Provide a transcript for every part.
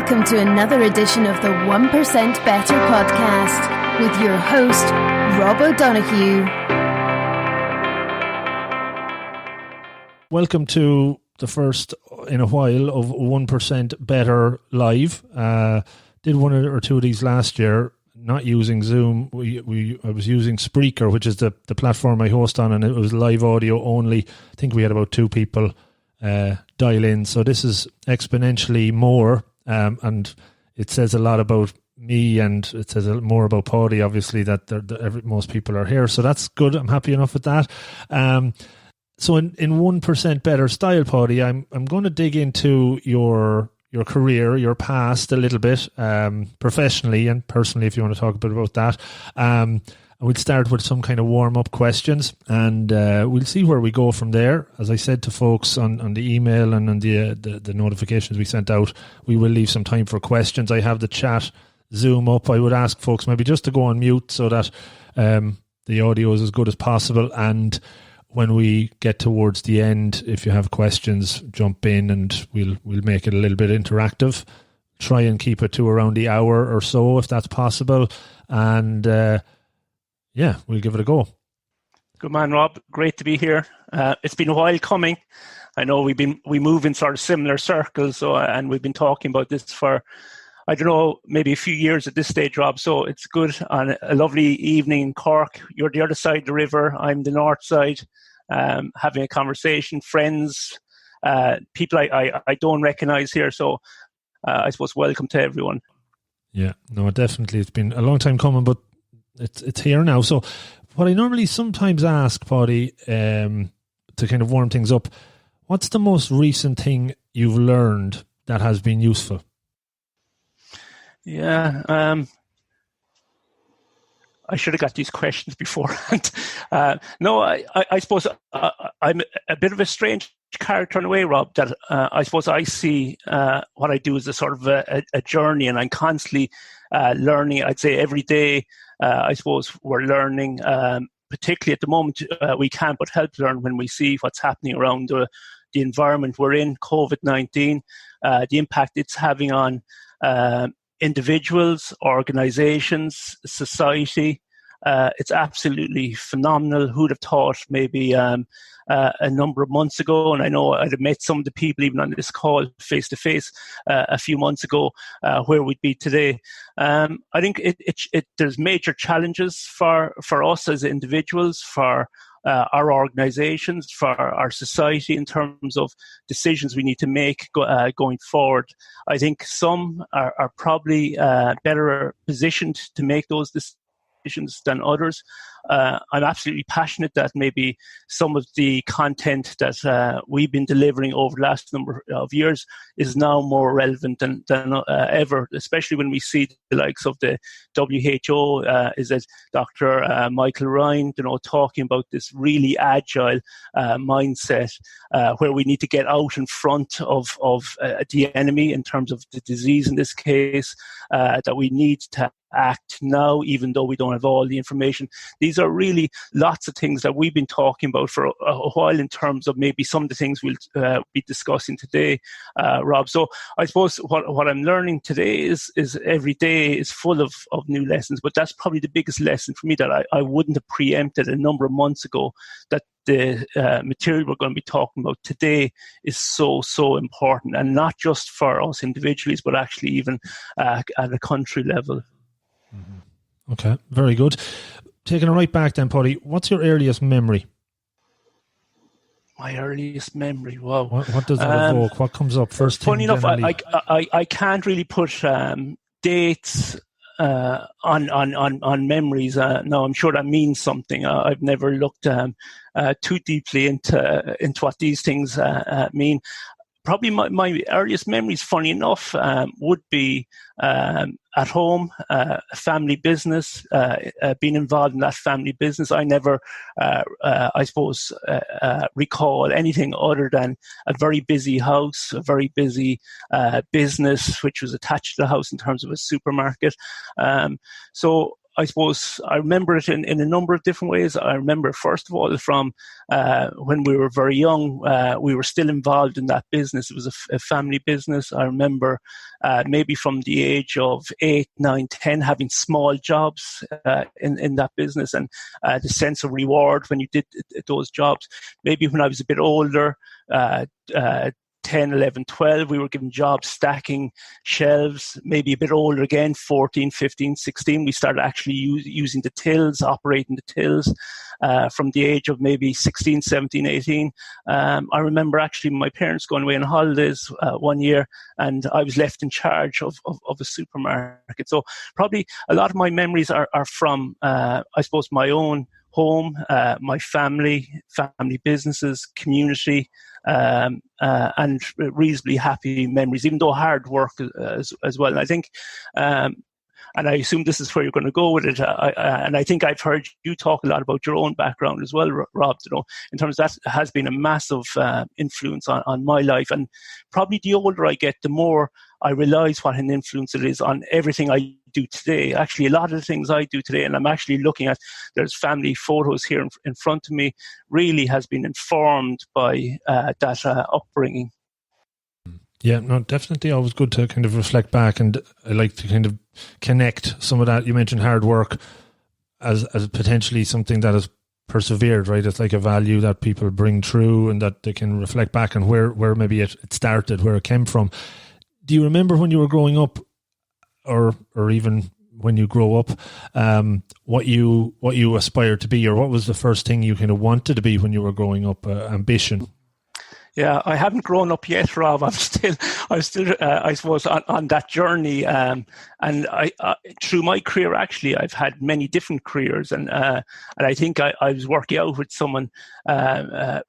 Welcome to another edition of the 1% Better podcast with your host, Rob O'Donoghue. Welcome to the first in a while of 1% Better Live. Did one or two of these last year, not using Zoom. I was using Spreaker, which is the platform I host on, and it was live audio only. I think we had about 2 people dial in. So this is exponentially more, and it says a lot about me, and it says more about Paidi, obviously, that most people are here. So that's good. I'm happy enough with that. So in 1% Better style, Paidi, I'm going to dig into your career, your past a little bit, professionally and personally, if you want to talk a bit about that. We'll start with some kind of warm-up questions, and we'll see where we go from there. As I said to folks on the email and on the notifications we sent out, we will leave some time for questions. I have the chat Zoom up. I would ask folks maybe just to go on mute so that the audio is as good as possible, and when we get towards the end, if you have questions, jump in and we'll make it a little bit interactive. Try and keep it to around the hour or so if that's possible. And we'll give it a go. Good man, Rob. Great to be here. It's been a while coming. I know we move in sort of similar circles, and we've been talking about this for, I don't know, maybe a few years at this stage, Rob. So it's good on a lovely evening in Cork. You're the other side of the river. I'm the north side. Having a conversation, friends, people I don't recognise here. So I suppose welcome to everyone. Yeah, no, definitely. It's been a long time coming, but it's here now. So what I normally sometimes ask, Paidi, to kind of warm things up, what's the most recent thing you've learned that has been useful? Yeah, I should have got these questions beforehand. No, I suppose I'm a bit of a strange character in a way, Rob, that I suppose I see what I do as a sort of a journey, and I'm constantly learning. I'd say every day, I suppose we're learning, particularly at the moment, we can't but help learn when we see what's happening around the environment we're in, COVID-19, the impact it's having on individuals, organizations, society. It's absolutely phenomenal. Who'd have thought maybe a number of months ago, and I know I'd have met some of the people even on this call face to face a few months ago, where we'd be today. I think there's major challenges for us as individuals, for our organizations, for our society in terms of decisions we need to make going forward. I think some are probably better positioned to make those decisions than others. I'm absolutely passionate that maybe some of the content that we've been delivering over the last number of years is now more relevant than ever, especially when we see the likes of the WHO, is it Dr. Michael Ryan, talking about this really agile mindset where we need to get out in front of the enemy in terms of the disease in this case, that we need to act now, even though we don't have all the information. These are really lots of things that we've been talking about for a while in terms of maybe some of the things we'll be discussing today, Rob. So I suppose what I'm learning today is every day is full of new lessons, but that's probably the biggest lesson for me, that I wouldn't have preempted a number of months ago, that the material we're going to be talking about today is so important, and not just for us individuals, but actually even at a country level. Mm-hmm. Okay, very good. Taking it right back then, Paidi, what's your earliest memory? My earliest memory, wow. What does that evoke? What comes up first? Funny enough, I can't really put dates on memories. No, I'm sure that means something. I've never looked too deeply into what these things mean. Probably my earliest memories, funny enough, would be at home, a family business, being involved in that family business. I never, I suppose, recall anything other than a very busy house, a very busy business, which was attached to the house in terms of a supermarket. So I suppose I remember it in a number of different ways. I remember, first of all, from when we were very young, we were still involved in that business. It was a family business. I remember maybe from the age of 8, 9, 10, having small jobs in that business, and the sense of reward when you did those jobs. Maybe when I was a bit older, 10, 11, 12, we were given jobs stacking shelves. Maybe a bit older again, 14, 15, 16, we started actually using the tills, operating the tills. From the age of maybe 16, 17, 18. I remember actually my parents going away on holidays one year, and I was left in charge of a supermarket. So probably a lot of my memories are from, I suppose, my own home, my family businesses, community, and reasonably happy memories, even though hard work as well. And I think, and I assume this is where you're going to go with it. And I think I've heard you talk a lot about your own background as well, Rob, in terms of that has been a massive influence on my life. And probably the older I get, the more I realize what an influence it is on everything I do today. Actually, a lot of the things I do today, and I'm actually looking at, there's family photos here in front of me, really has been informed by that upbringing. Yeah, no, definitely always good to kind of reflect back, and I like to kind of connect some of that. You mentioned hard work as potentially something that has persevered, right? It's like a value that people bring through and that they can reflect back on where maybe it started, where it came from. Do you remember when you were growing up, or even when you grow up, what you aspired to be, or what was the first thing you kind of wanted to be when you were growing up, ambition? Yeah, I haven't grown up yet, Rob. I'm still, I suppose, on that journey. And I through my career, actually, I've had many different careers, and I think I was working out with someone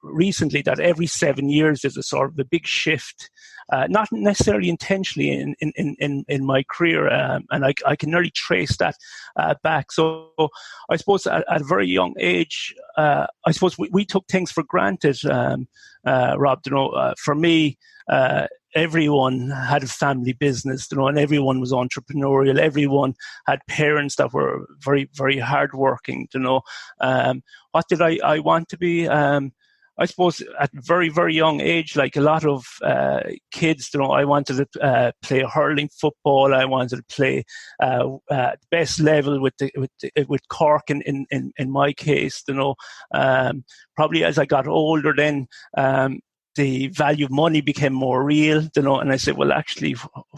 recently that every 7 years there's a sort of a big shift. Not necessarily intentionally in my career, and I can nearly trace that back. So I suppose at a very young age, I suppose we took things for granted, Rob. For me, everyone had a family business, and everyone was entrepreneurial. Everyone had parents that were very, very hardworking. What did I want to be? I suppose at a very, very young age, like a lot of kids, I wanted to play hurling football. I wanted to play the best level with Cork in my case. Probably as I got older, then the value of money became more real. And I said, well, actually,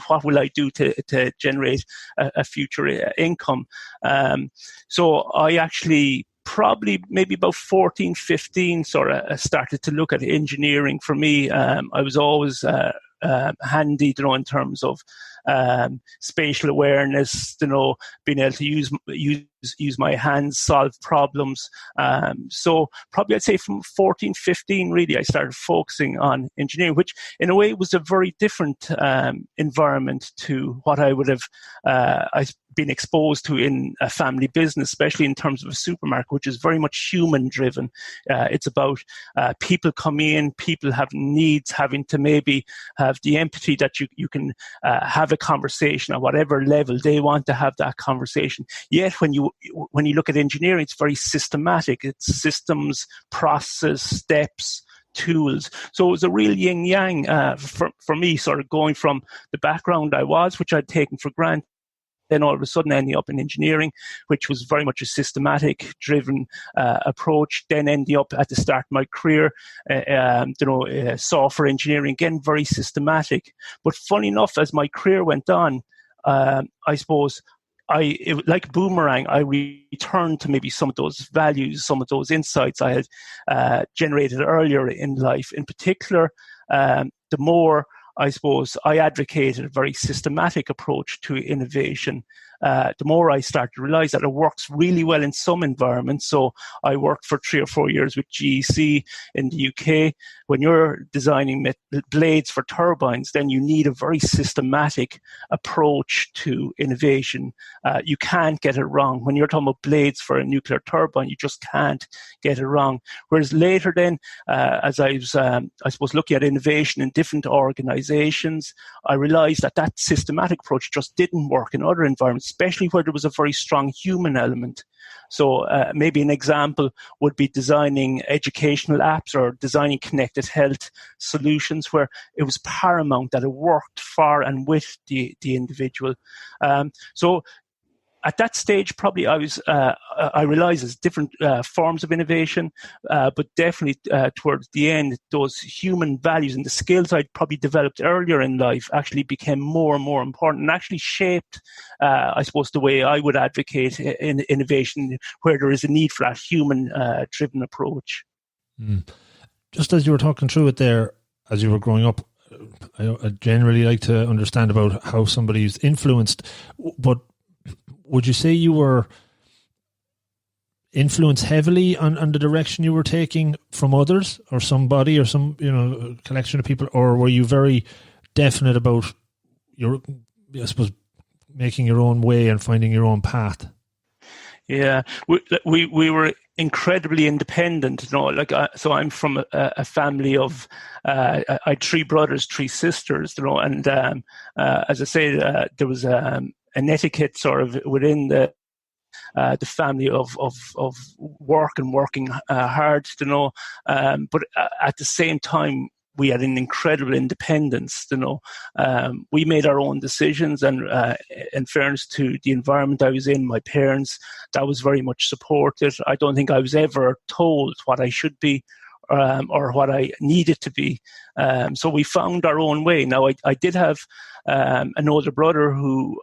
what will I do to generate a future income? So I actually, probably maybe about 14, 15, sort of started to look at engineering. For me, I was always handy, in terms of spatial awareness, being able to use my hands, solve problems. So probably I'd say from 14, 15, really, I started focusing on engineering, which in a way was a very different environment to what I would have been exposed to in a family business, especially in terms of a supermarket, which is very much human driven. It's about people coming in, people having needs, having to maybe have the empathy that you can have a conversation at whatever level they want to have that conversation. Yet when you look at engineering, it's very systematic. It's systems, process, steps, tools. So it was a real yin yang for me, sort of going from the background I was, which I'd taken for granted, then all of a sudden ending up in engineering, which was very much a systematic driven approach, then ending up at the start of my career, software engineering, again, very systematic. But funny enough, as my career went on, I suppose like boomerang, I returned to maybe some of those values, some of those insights I had generated earlier in life. In particular, the more, I suppose, I advocated a very systematic approach to innovation, the more I started to realize that it works really well in some environments. So I worked for 3 or 4 years with GEC in the UK. When you're designing blades for turbines, then you need a very systematic approach to innovation. You can't get it wrong. When you're talking about blades for a nuclear turbine, you just can't get it wrong. Whereas later then, as I was, I suppose, looking at innovation in different organizations, organizations, I realized that systematic approach just didn't work in other environments, especially where there was a very strong human element. So maybe an example would be designing educational apps or designing connected health solutions where it was paramount that it worked for and with the individual. So at that stage, probably I realized there's different forms of innovation, but definitely towards the end, those human values and the skills I'd probably developed earlier in life actually became more and more important and actually shaped, I suppose, the way I would advocate in innovation where there is a need for that human-driven approach. Just as you were talking through it there, as you were growing up, I generally like to understand about how somebody's influenced, but would you say you were influenced heavily on the direction you were taking from others or somebody or some, collection of people, or were you very definite about your, I suppose, making your own way and finding your own path? Yeah, we were incredibly independent, so I'm from a family of I had 3 brothers, 3 sisters, and as I say, there was an etiquette sort of within the family of work and working hard, but at the same time, we had an incredible independence, we made our own decisions, and in fairness to the environment I was in, my parents, that was very much supported. I don't think I was ever told what I should be or what I needed to be. So we found our own way. Now, I did have an older brother who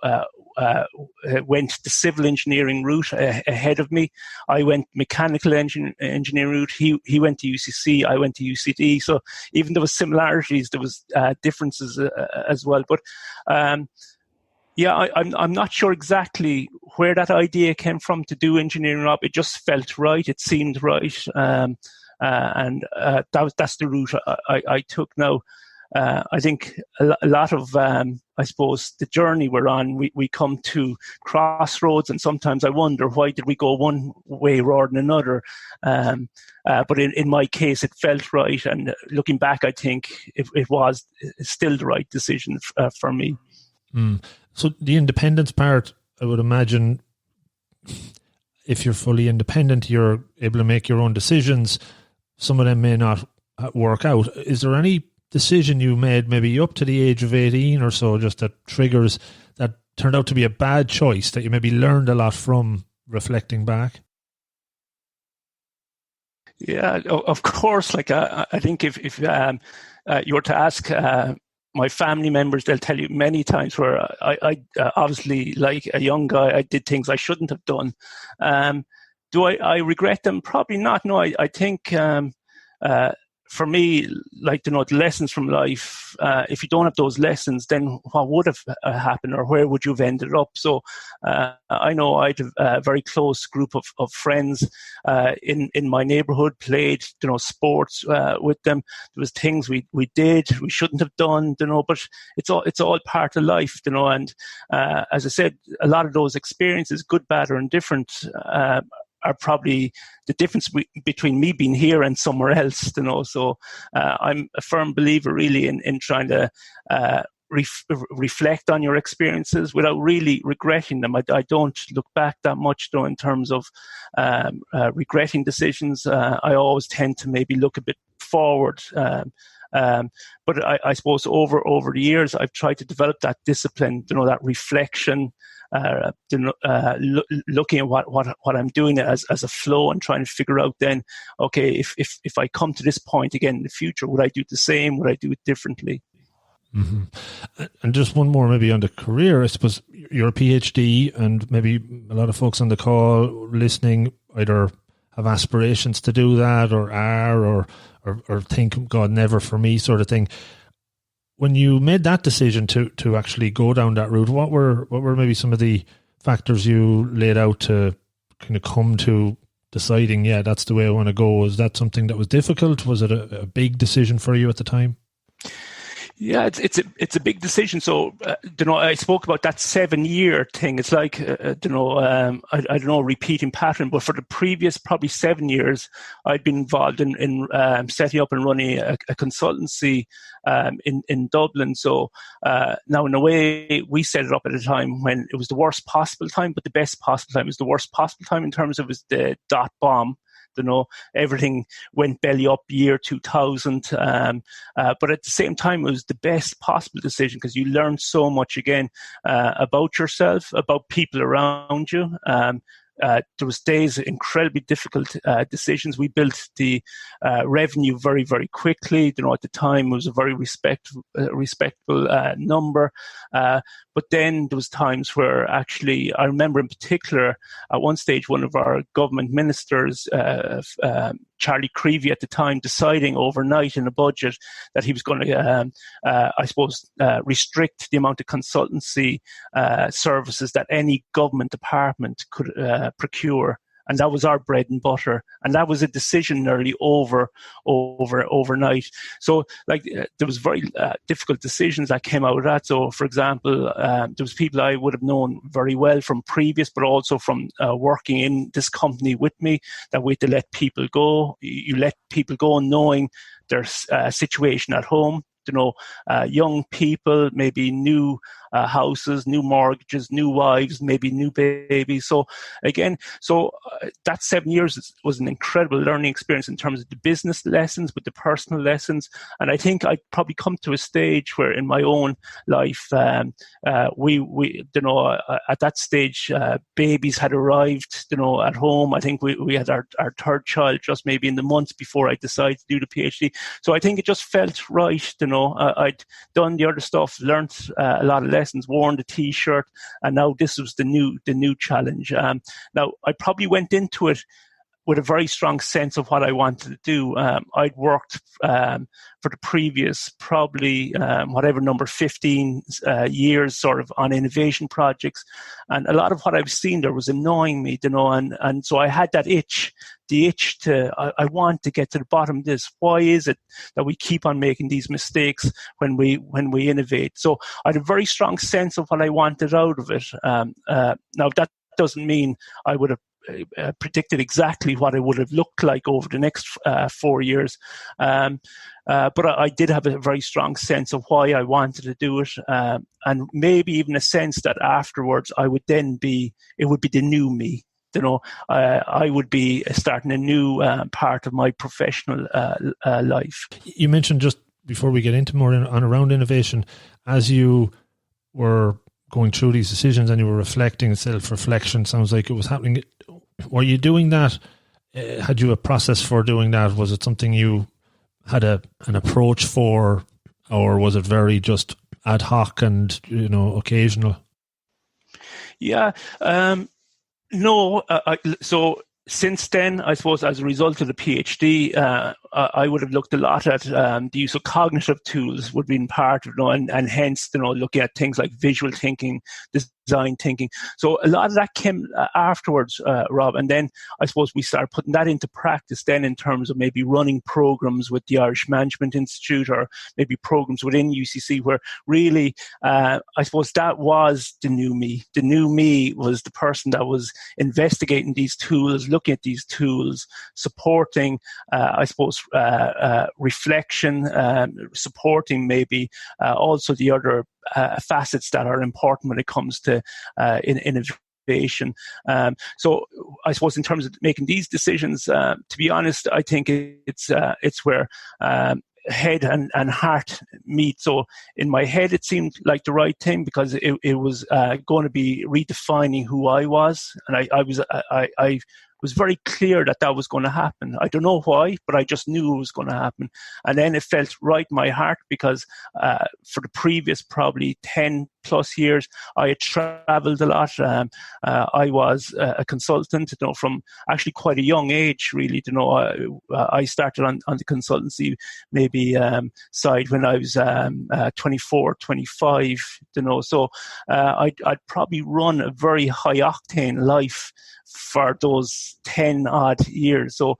went the civil engineering route ahead of me. I went mechanical engineering route. He went to UCC. I went to UCD. So even there was similarities, there was differences as well. But I'm not sure exactly where that idea came from to do engineering up. It just felt right. It seemed right. That's the route I took now. I think a lot of, I suppose, the journey we're on, we come to crossroads, and sometimes I wonder, why did we go one way rather than another? But in my case, it felt right. And looking back, I think it was still the right decision for me. So the independence part, I would imagine, if you're fully independent, you're able to make your own decisions. Some of them may not work out. Is there any decision you made maybe up to the age of 18 or so, just that triggers that turned out to be a bad choice that you maybe learned a lot from reflecting back? Yeah, of course. I think if you were to ask my family members, they'll tell you many times where I obviously, like a young guy, I did things I shouldn't have done. Do I regret them? Probably not. No, I think for me, the lessons from life, if you don't have those lessons, then what would have happened, or where would you have ended up? So I know I had a very close group of friends in my neighborhood, played sports with them. There was things we did we shouldn't have done, but it's all part of life, and as I said, a lot of those experiences, good, bad, or indifferent, are probably the difference between me being here and somewhere else, So I'm a firm believer really in trying to reflect on your experiences without really regretting them. I don't look back that much though in terms of regretting decisions. I always tend to maybe look a bit forward. But I suppose over the years, I've tried to develop that discipline, that reflection, looking at what I'm doing as a flow and trying to figure out then, okay, if I come to this point again in the future, would I do the same? Would I do it differently? Mm-hmm. And just one more maybe on the career, I suppose you're a PhD, and maybe a lot of folks on the call listening either have aspirations to do that or are or think, God, never for me sort of thing. When you made that decision to actually go down that route, what were maybe some of the factors you laid out to kind of come to deciding, yeah, that's the way I want to go? Was that something that was difficult? Was it a big decision for you at the time? Yeah, it's a big decision. So, I spoke about that 7-year thing. It's like, I don't know, repeating pattern. But for the previous probably 7 years, I'd been involved in setting up and running a consultancy in Dublin. So now, in a way, we set it up at a time when it was the worst possible time, but the best possible time. It was the worst possible time in terms of the dot bomb. Everything went belly up year 2000. But at the same time, it was the best possible decision because you learned so much again about yourself, about people around you. There was days of incredibly difficult decisions. We built the revenue very, very quickly. At the time, it was a very respectable number. But then there was times where actually, I remember in particular, at one stage, one of our government ministers, Charlie Creevy at the time, deciding overnight in a budget that he was going to, restrict the amount of consultancy services that any government department could procure. And that was our bread and butter. And that was a decision nearly overnight. So, there was very difficult decisions that came out of that. So, for example, there was people I would have known very well from previous, but also from working in this company with me, that we had to let people go. You let people go knowing their situation at home. Young people, maybe new houses, new mortgages, new wives, maybe new babies. So again, that 7 years was an incredible learning experience in terms of the business lessons, but the personal lessons. And I think I'd probably come to a stage where in my own life, we at that stage, babies had arrived, at home. I think we had our third child just maybe in the months before I decided to do the PhD. So I think it just felt right, I'd done the other stuff, learned a lot of lessons, worn the T-shirt, and now this was the new challenge. Now, I probably went into it with a very strong sense of what I wanted to do. I'd worked for the previous probably whatever number 15 years sort of on innovation projects, and a lot of what I've seen there was annoying me, and so I had that itch to I want to get to the bottom of this. Why is it that we keep on making these mistakes when we innovate? So I had a very strong sense of what I wanted out of it. Now that doesn't mean I would have predicted exactly what it would have looked like over the next 4 years. But I did have a very strong sense of why I wanted to do it, and maybe even a sense that afterwards it would be the new me. I would be starting a new part of my professional life. You mentioned just before we get into more on around innovation, as you were going through these decisions and you were reflecting, self-reflection sounds like it was happening. Were you doing that? Had you a process for doing that? Was it something you had an approach for, or was it very just ad hoc and occasional? Yeah, no. So since then, I suppose as a result of the PhD, I would have looked a lot at the use of cognitive tools would be part of it, and hence looking at things like visual thinking, design thinking. So a lot of that came afterwards, Rob, and then I suppose we started putting that into practice then in terms of maybe running programs with the Irish Management Institute, or maybe programs within UCC, where really I suppose that was the new me. The new me was the person that was investigating these tools, looking at these tools, supporting I suppose reflection, supporting maybe also the other facets that are important when it comes to innovation. So I suppose in terms of making these decisions, to be honest, I think it's where head and heart meet. So in my head, it seemed like the right thing because it was going to be redefining who I was, and I was very clear that was going to happen. I don't know why, but I just knew it was going to happen. And then it felt right in my heart because for the previous probably 10 plus years, I had traveled a lot. I was a consultant, from actually quite a young age, really. I started on the consultancy maybe side when I was 24, 25. So I'd probably run a very high octane life for those 10 odd years. So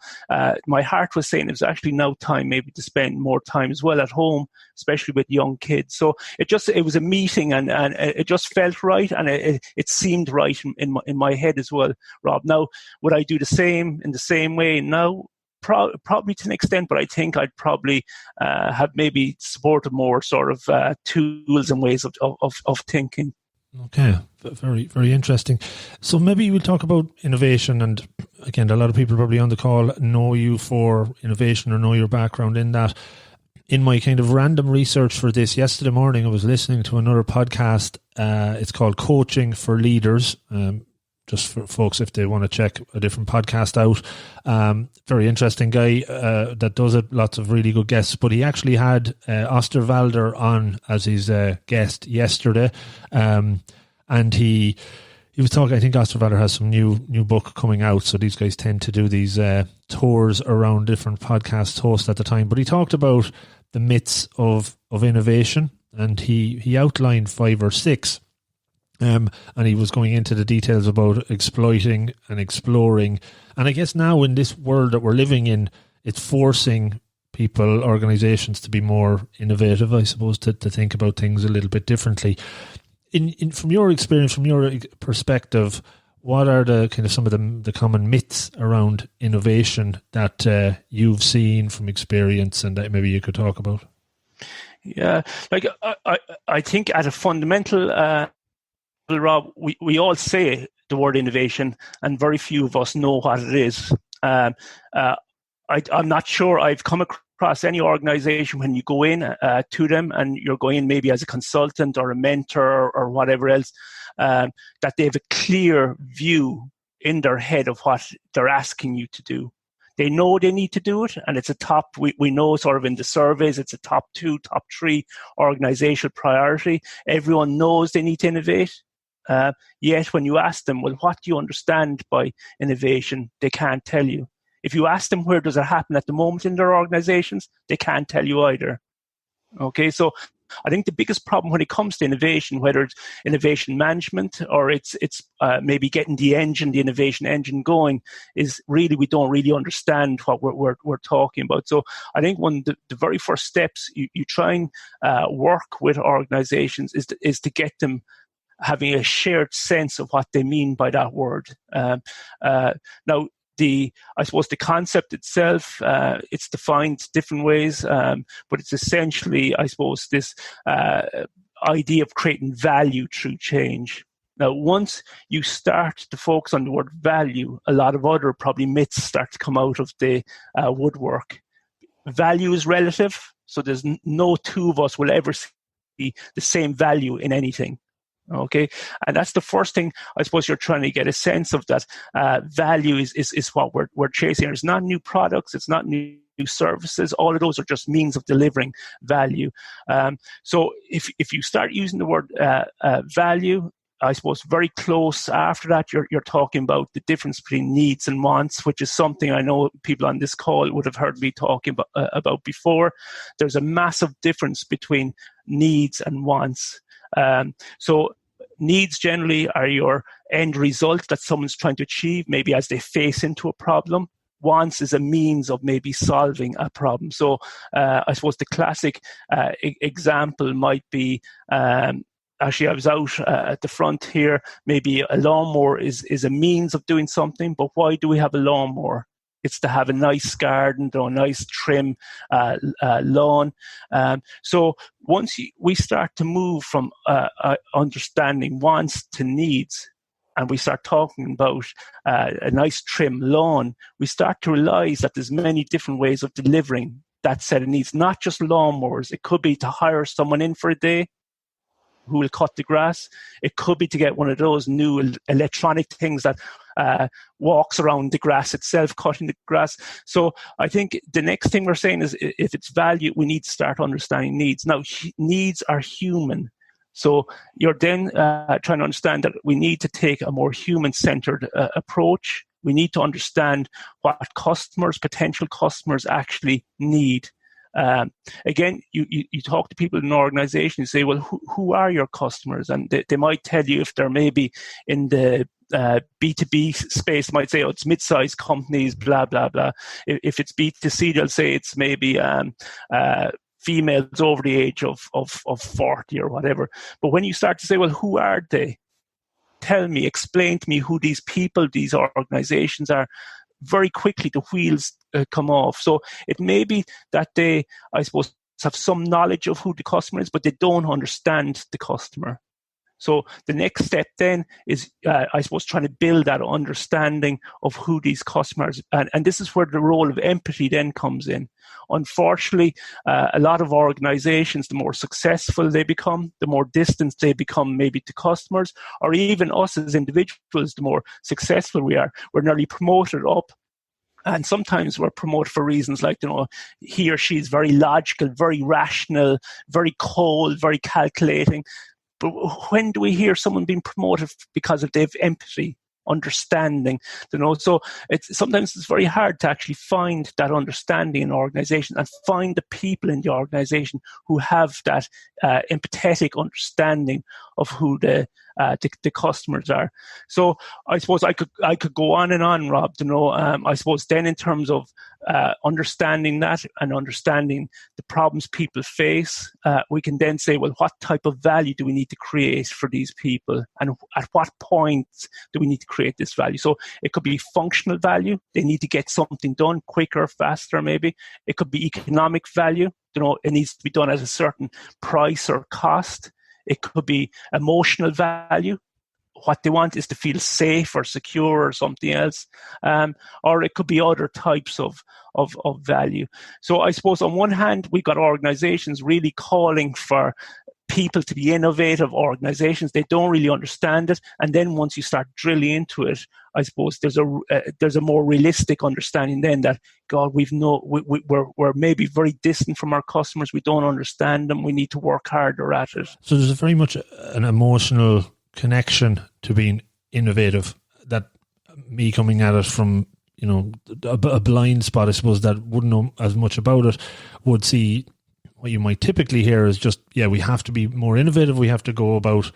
my heart was saying it was actually now time maybe to spend more time as well at home, especially with young kids. So it was a meeting, and it just felt right, and it seemed right in my head as well, Rob. Now, would I do the same in the same way now? Probably to an extent, but I think I'd probably have maybe supported more sort of tools and ways of thinking. Okay, very, very interesting. So maybe we'll talk about innovation. And again, a lot of people probably on the call know you for innovation or know your background in that. In my kind of random research for this yesterday morning, I was listening to another podcast. It's called Coaching for Leaders. Just for folks, if they want to check a different podcast out. Very interesting guy that does it. Lots of really good guests. But he actually had Osterwalder on as his guest yesterday. And he was talking, I think Osterwalder has some new book coming out. So these guys tend to do these tours around different podcast hosts at the time. But he talked about the myths of innovation, and he outlined 5 or 6. And he was going into the details about exploiting and exploring. And I guess now in this world that we're living in, it's forcing people, organizations to be more innovative, I suppose, to think about things a little bit differently. From your experience, from your perspective, what are the kind of some of the common myths around innovation that you've seen from experience and that maybe you could talk about? Yeah, like I think at a fundamental Rob, we all say the word innovation, and very few of us know what it is. I'm not sure I've come across any organization when you go in to them, and you're going in maybe as a consultant or a mentor or whatever else, that they have a clear view in their head of what they're asking you to do. They know they need to do it, and it's a top, we know sort of in the surveys, it's a top 2, top 3 organizational priority. Everyone knows they need to innovate. Yet when you ask them, well, what do you understand by innovation? They can't tell you. If you ask them where does it happen at the moment in their organizations, they can't tell you either. Okay, so I think the biggest problem when it comes to innovation, whether it's innovation management or it's maybe getting the innovation engine going, is really we don't really understand what we're talking about. So I think one of the very first steps you try and work with organizations is to get them having a shared sense of what they mean by that word. Now, I suppose the concept itself, it's defined different ways, but it's essentially, I suppose, this idea of creating value through change. Now, once you start to focus on the word value, a lot of other probably myths start to come out of the woodwork. Value is relative, so there's no two of us will ever see the same value in anything. Okay, and that's the first thing I suppose you're trying to get a sense of, that value is what we're chasing. It's not new products, it's not new services. All of those are just means of delivering value. So if you start using the word value, I suppose very close after that, you're talking about the difference between needs and wants, which is something I know people on this call would have heard me talking about before. There's a massive difference between needs and wants. So needs generally are your end result that someone's trying to achieve, maybe as they face into a problem. Wants is a means of maybe solving a problem. So I suppose the classic example might be, actually I was out at the front here, maybe a lawnmower is a means of doing something, but why do we have a lawnmower? It's to have a nice garden or a nice trim lawn. So once we start to move from understanding wants to needs, and we start talking about a nice trim lawn, we start to realize that there's many different ways of delivering that set of needs, not just lawnmowers. It could be to hire someone in for a day who will cut the grass. It could be to get one of those new electronic things that walks around the grass itself, cutting the grass. So I think the next thing we're saying is, if it's value, we need to start understanding needs. Now, needs are human. So you're then trying to understand that we need to take a more human-centered approach. We need to understand what potential customers actually need. Again, you talk to people in an organization, you say, well, who are your customers? And they might tell you if they're maybe in the B2B space might say, oh, it's mid-sized companies, blah, blah, blah. If it's B2C, they'll say it's maybe females over the age of 40 or whatever. But when you start to say, well, who are they? Tell me, explain to me who these people, these organizations are. Very quickly, the wheels come off. So it may be that they, I suppose, have some knowledge of who the customer is, but they don't understand the customer. So the next step then is, I suppose, trying to build that understanding of who these customers, and this is where the role of empathy then comes in. Unfortunately, a lot of organizations, the more successful they become, the more distant they become maybe to customers, or even us as individuals, the more successful we are. We're nearly promoted up. And sometimes we're promoted for reasons like, he or she is very logical, very rational, very cold, very calculating. But when do we hear someone being promoted because of they have empathy, understanding? So sometimes it's very hard to actually find that understanding in an organization and find the people in the organization who have that empathetic understanding of who the customers are. So I suppose I could go on and on, Rob. I suppose then in terms of understanding that and understanding the problems people face, we can then say, well, what type of value do we need to create for these people, and at what point do we need to create this value? So it could be functional value. They need to get something done quicker, faster, maybe. It could be economic value. It needs to be done at a certain price or cost. It could be emotional value. What they want is to feel safe or secure or something else. Or it could be other types of value. So I suppose on one hand, we've got organizations really calling for people to be innovative organizations. They don't really understand it. And then once you start drilling into it, I suppose there's a more realistic understanding then that, God, we're maybe very distant from our customers. We don't understand them. We need to work harder at it. So there's very much an emotional connection to being innovative, that me coming at it from, a blind spot, I suppose, that wouldn't know as much about it, would see what you might typically hear is just, we have to be more innovative. We have to go about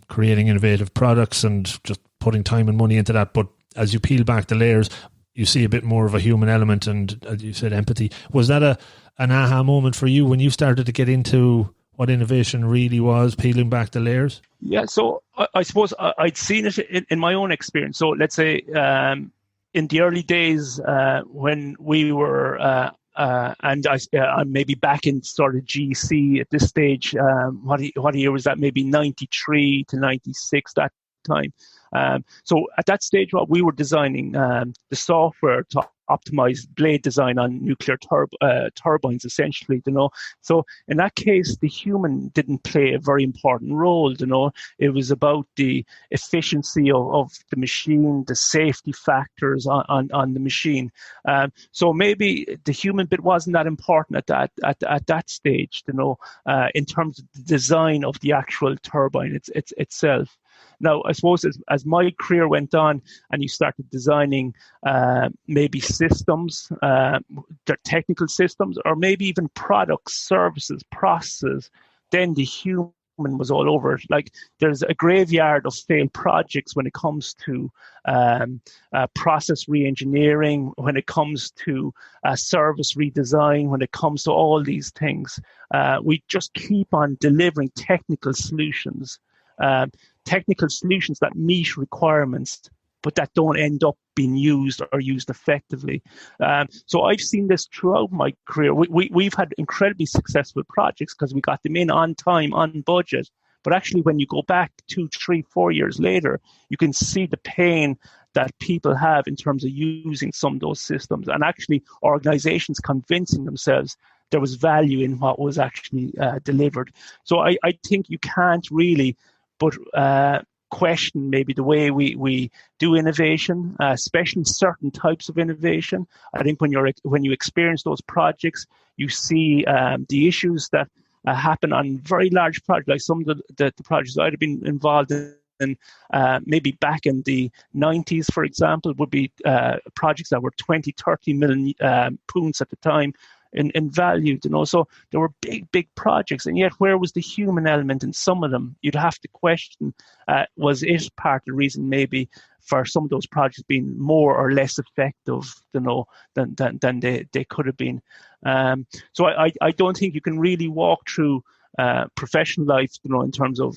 creating innovative products and just putting time and money into that. But as you peel back the layers, you see a bit more of a human element and, as you said, empathy. Was that an aha moment for you when you started to get into what innovation really was, peeling back the layers? Yeah, so I suppose I'd seen it in my own experience. So let's say in the early days when we were... and I'm maybe back in sort of GC at this stage. What year was that? Maybe 93 to 96, that time. So at that stage, what we were designing the software to optimize blade design on nuclear turbines, essentially. So in that case, the human didn't play a very important role. It was about the efficiency of the machine, the safety factors on the machine. So maybe the human bit wasn't that important at that stage. In terms of the design of the actual turbine itself. Now, I suppose as my career went on and you started designing maybe systems, technical systems, or maybe even products, services, processes, then the human was all over it. Like there's a graveyard of failed projects when it comes to process re-engineering, when it comes to service redesign, when it comes to all these things. We just keep on delivering technical solutions that meet requirements, but that don't end up being used or used effectively. So I've seen this throughout my career. We've had incredibly successful projects because we got them in on time, on budget. But actually, when you go back 2, 3, 4 years later, you can see the pain that people have in terms of using some of those systems, and actually organizations convincing themselves there was value in what was actually delivered. So I think you can't really but question maybe the way we do innovation, especially certain types of innovation. I think when you experience those projects, you see the issues that happen on very large projects, like some of the projects I'd have been involved in. Maybe back in the 90s, for example, would be projects that were 20, 30 million pounds at the time. in value, so there were big projects, and yet where was the human element in some of them? You'd have to question, was it part of the reason maybe for some of those projects being more or less effective, than they could have been. So I don't think you can really walk through professional life, in terms of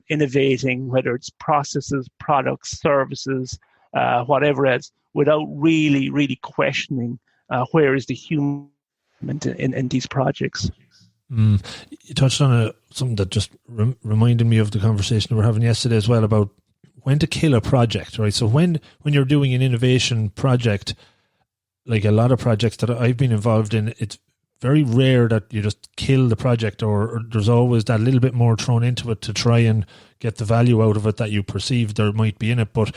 innovating, whether it's processes, products, services, whatever else, without really questioning where is the human in these projects. You touched on something that just reminded me of the conversation we were having yesterday as well, about when to kill a project, right? So when you're doing an innovation project, like a lot of projects that I've been involved in, it's very rare that you just kill the project, or there's always that little bit more thrown into it to try and get the value out of it that you perceive there might be in it. But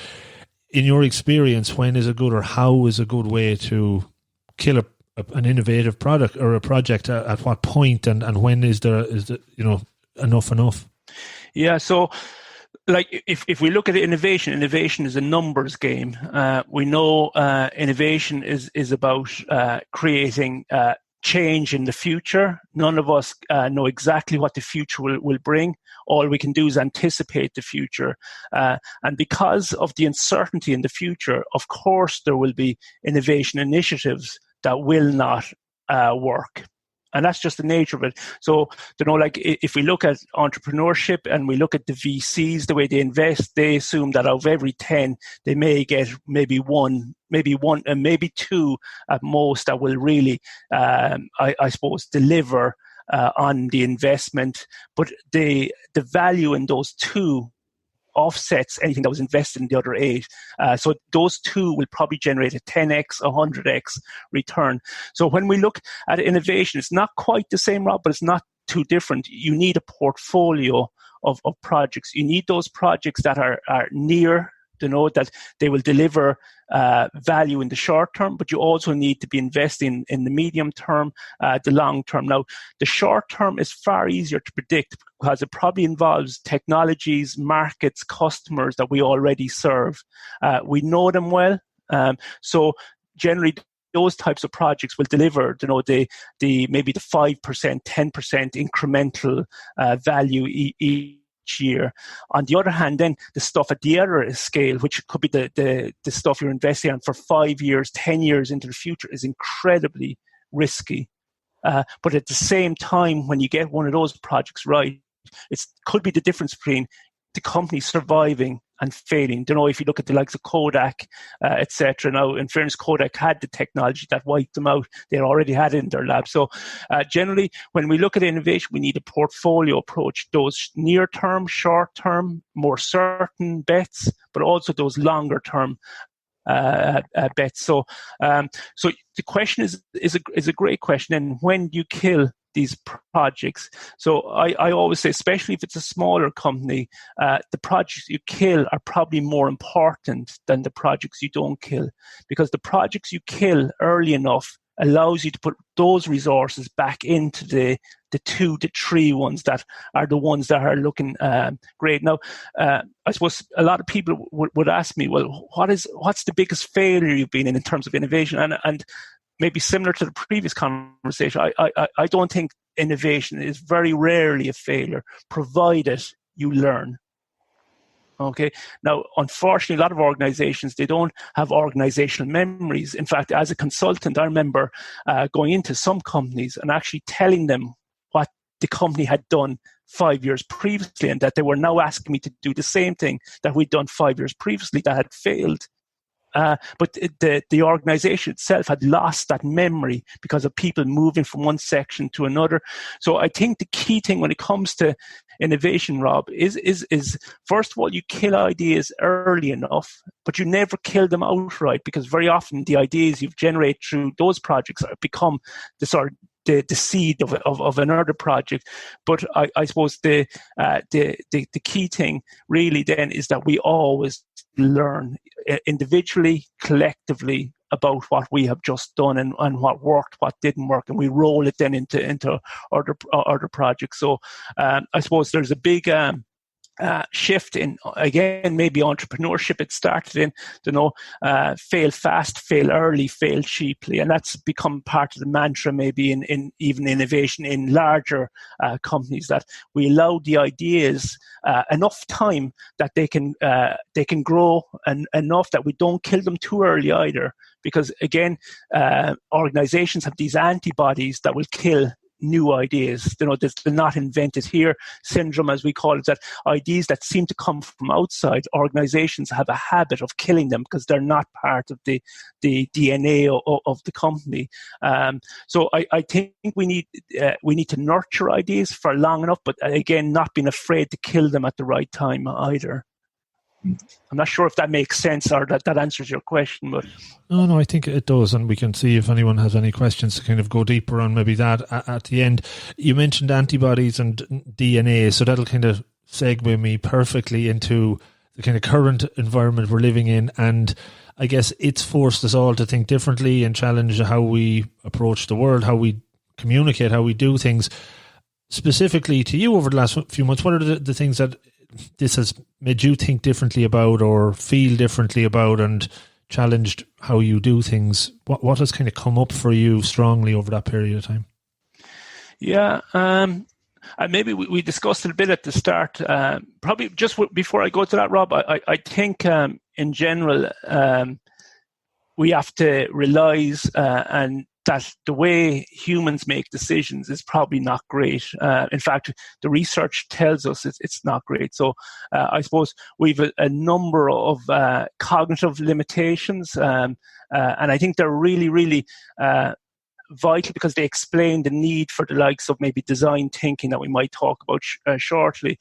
in your experience, when is a good, or how is a good way to kill an innovative product or a project? At what point, and when is there enough? Yeah, so like if we look at innovation is a numbers game. We know innovation is about creating change in the future. None of us know exactly what the future will bring. All we can do is anticipate the future. And because of the uncertainty in the future, of course, there will be innovation initiatives that will not work. And that's just the nature of it. So, like if we look at entrepreneurship and we look at the VCs, the way they invest, they assume that out of every 10, they may get maybe one, and maybe two at most that will really, I suppose, deliver on the investment. But the value in those two offsets anything that was invested in the other 8. So those two will probably generate a 10x, 100x return. So when we look at innovation, it's not quite the same, Rob, but it's not too different. You need a portfolio of projects. You need those projects that are near, that they will deliver value in the short term, but you also need to be investing in the medium term, the long term. Now, the short term is far easier to predict because it probably involves technologies, markets, customers that we already serve. We know them well. So generally, those types of projects will deliver, the maybe the 5%, 10% incremental value each year. On the other hand, then the stuff at the other scale, which could be the stuff you're investing on for 5 years, 10 years into the future, is incredibly risky. But at the same time, when you get one of those projects right, it could be the difference between the company surviving and failing. If you look at the likes of Kodak, etc. Now, in fairness, Kodak had the technology that wiped them out. They already had it in their lab. So generally, when we look at innovation, we need a portfolio approach. Those near-term, short-term, more certain bets, but also those longer-term bets. So the question is a great question. And when you kill these projects. So I always say, especially if it's a smaller company, the projects you kill are probably more important than the projects you don't kill, because the projects you kill early enough allows you to put those resources back into the 2 to 3 ones that are the ones that are looking great. Now, I suppose a lot of people would ask me, well, what's the biggest failure you've been in terms of innovation? And maybe similar to the previous conversation, I don't think innovation is very rarely a failure, provided you learn. Okay. Now, unfortunately, a lot of organizations, they don't have organizational memories. In fact, as a consultant, I remember going into some companies and actually telling them what the company had done 5 years previously, and that they were now asking me to do the same thing that we'd done 5 years previously that had failed. But the organization itself had lost that memory because of people moving from one section to another. So I think the key thing when it comes to innovation, Rob, is first of all, you kill ideas early enough, but you never kill them outright, because very often the ideas you've generated through those projects become the seed of another project. But I suppose the key thing really then is that we always learn individually, collectively, about what we have just done and what worked, what didn't work, and we roll it then into other projects. So I suppose there's a big shift in, again, maybe entrepreneurship it started in, fail fast, fail early, fail cheaply. And that's become part of the mantra maybe in even innovation in larger companies, that we allow the ideas enough time that they can grow, and enough that we don't kill them too early either. Because again, organizations have these antibodies that will kill new ideas. There's the not invented here syndrome, as we call it, that ideas that seem to come from outside, organizations have a habit of killing them because they're not part of the DNA of the company. So I think we need to nurture ideas for long enough, but again, not being afraid to kill them at the right time either. I'm not sure if that makes sense or that answers your question, but no, I think it does, and we can see if anyone has any questions to kind of go deeper on maybe that at the end. You mentioned antibodies and DNA, so that'll kind of segue me perfectly into the kind of current environment we're living in, and I guess it's forced us all to think differently and challenge how we approach the world, how we communicate, how we do things. Specifically to you over the last few months, what are the things that this has made you think differently about or feel differently about, and challenged how you do things? What has kind of come up for you strongly over that period of time? Yeah, and maybe we discussed it a bit at the start. Probably just before I go to that, Rob, I think in general we have to realise and that the way humans make decisions is probably not great. In fact, the research tells us it's not great. So I suppose we've a number of cognitive limitations, and I think they're really, really vital, because they explain the need for the likes of maybe design thinking that we might talk about shortly.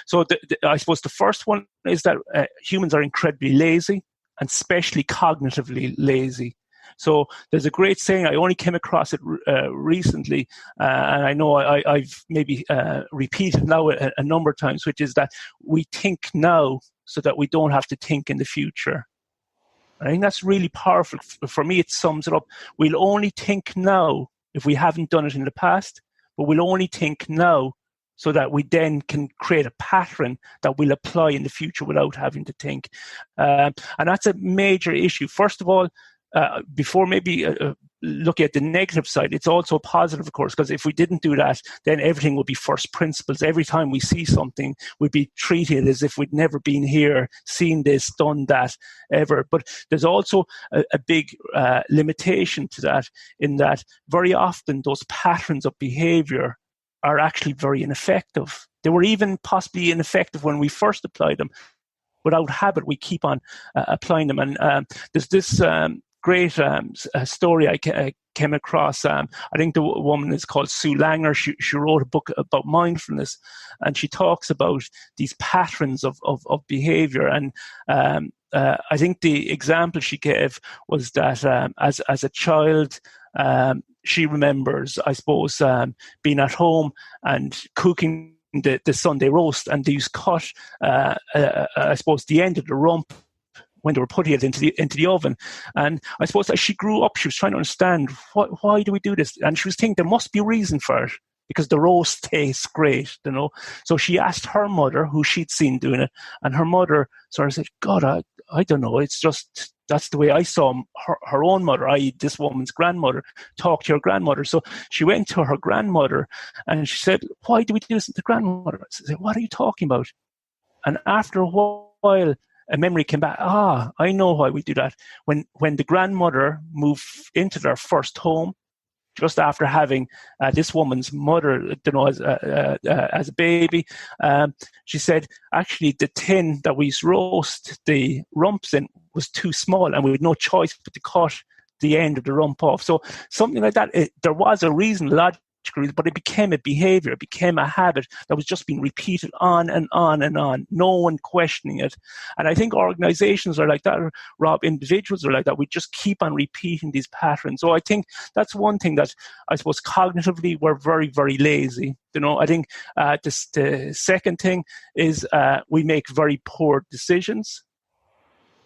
So I suppose the first one is that humans are incredibly lazy, and especially cognitively lazy. So there's a great saying, I only came across it recently, and I know I've maybe repeated now a number of times, which is that we think now so that we don't have to think in the future. I think that's really powerful. For me, it sums it up. We'll only think now if we haven't done it in the past, but we'll only think now so that we then can create a pattern that we'll apply in the future without having to think. And that's a major issue. First of all, before maybe looking at the negative side, it's also positive, of course, because if we didn't do that, then everything would be first principles. Every time we see something, we'd be treated as if we'd never been here, seen this, done that, ever. But there's also a big limitation to that, in that very often those patterns of behavior are actually very ineffective. They were even possibly ineffective when we first applied them. Without habit, we keep on applying them. And there's this great story I came across. I think the woman is called Sue Langer. She wrote a book about mindfulness, and she talks about these patterns of behavior. And I think the example she gave was that as a child, she remembers, I suppose, being at home and cooking the Sunday roast, and these cut, I suppose, the end of the rump when they were putting it into the oven. And I suppose as she grew up, she was trying to understand, why do we do this? And she was thinking there must be a reason for it, because the roast tastes great, So she asked her mother, who she'd seen doing it, and her mother sort of said, God, I don't know, it's just, that's the way I saw her own mother, i.e. this woman's grandmother, talk to her grandmother. So she went to her grandmother and she said, why do we do this to the grandmother? She said, what are you talking about? And after a while, a memory came back. I know why we do that. When the grandmother moved into their first home, just after having this woman's mother, as a baby, she said, actually, the tin that we used to roast the rumps in was too small, and we had no choice but to cut the end of the rump off. So something like that, there was a reason, logically, but it became a behavior, it became a habit that was just being repeated on and on and on, no one questioning it. And I think organizations are like that, Rob, individuals are like that. We just keep on repeating these patterns. So I think that's one thing that I suppose cognitively we're very, very lazy. I think the second thing is we make very poor decisions.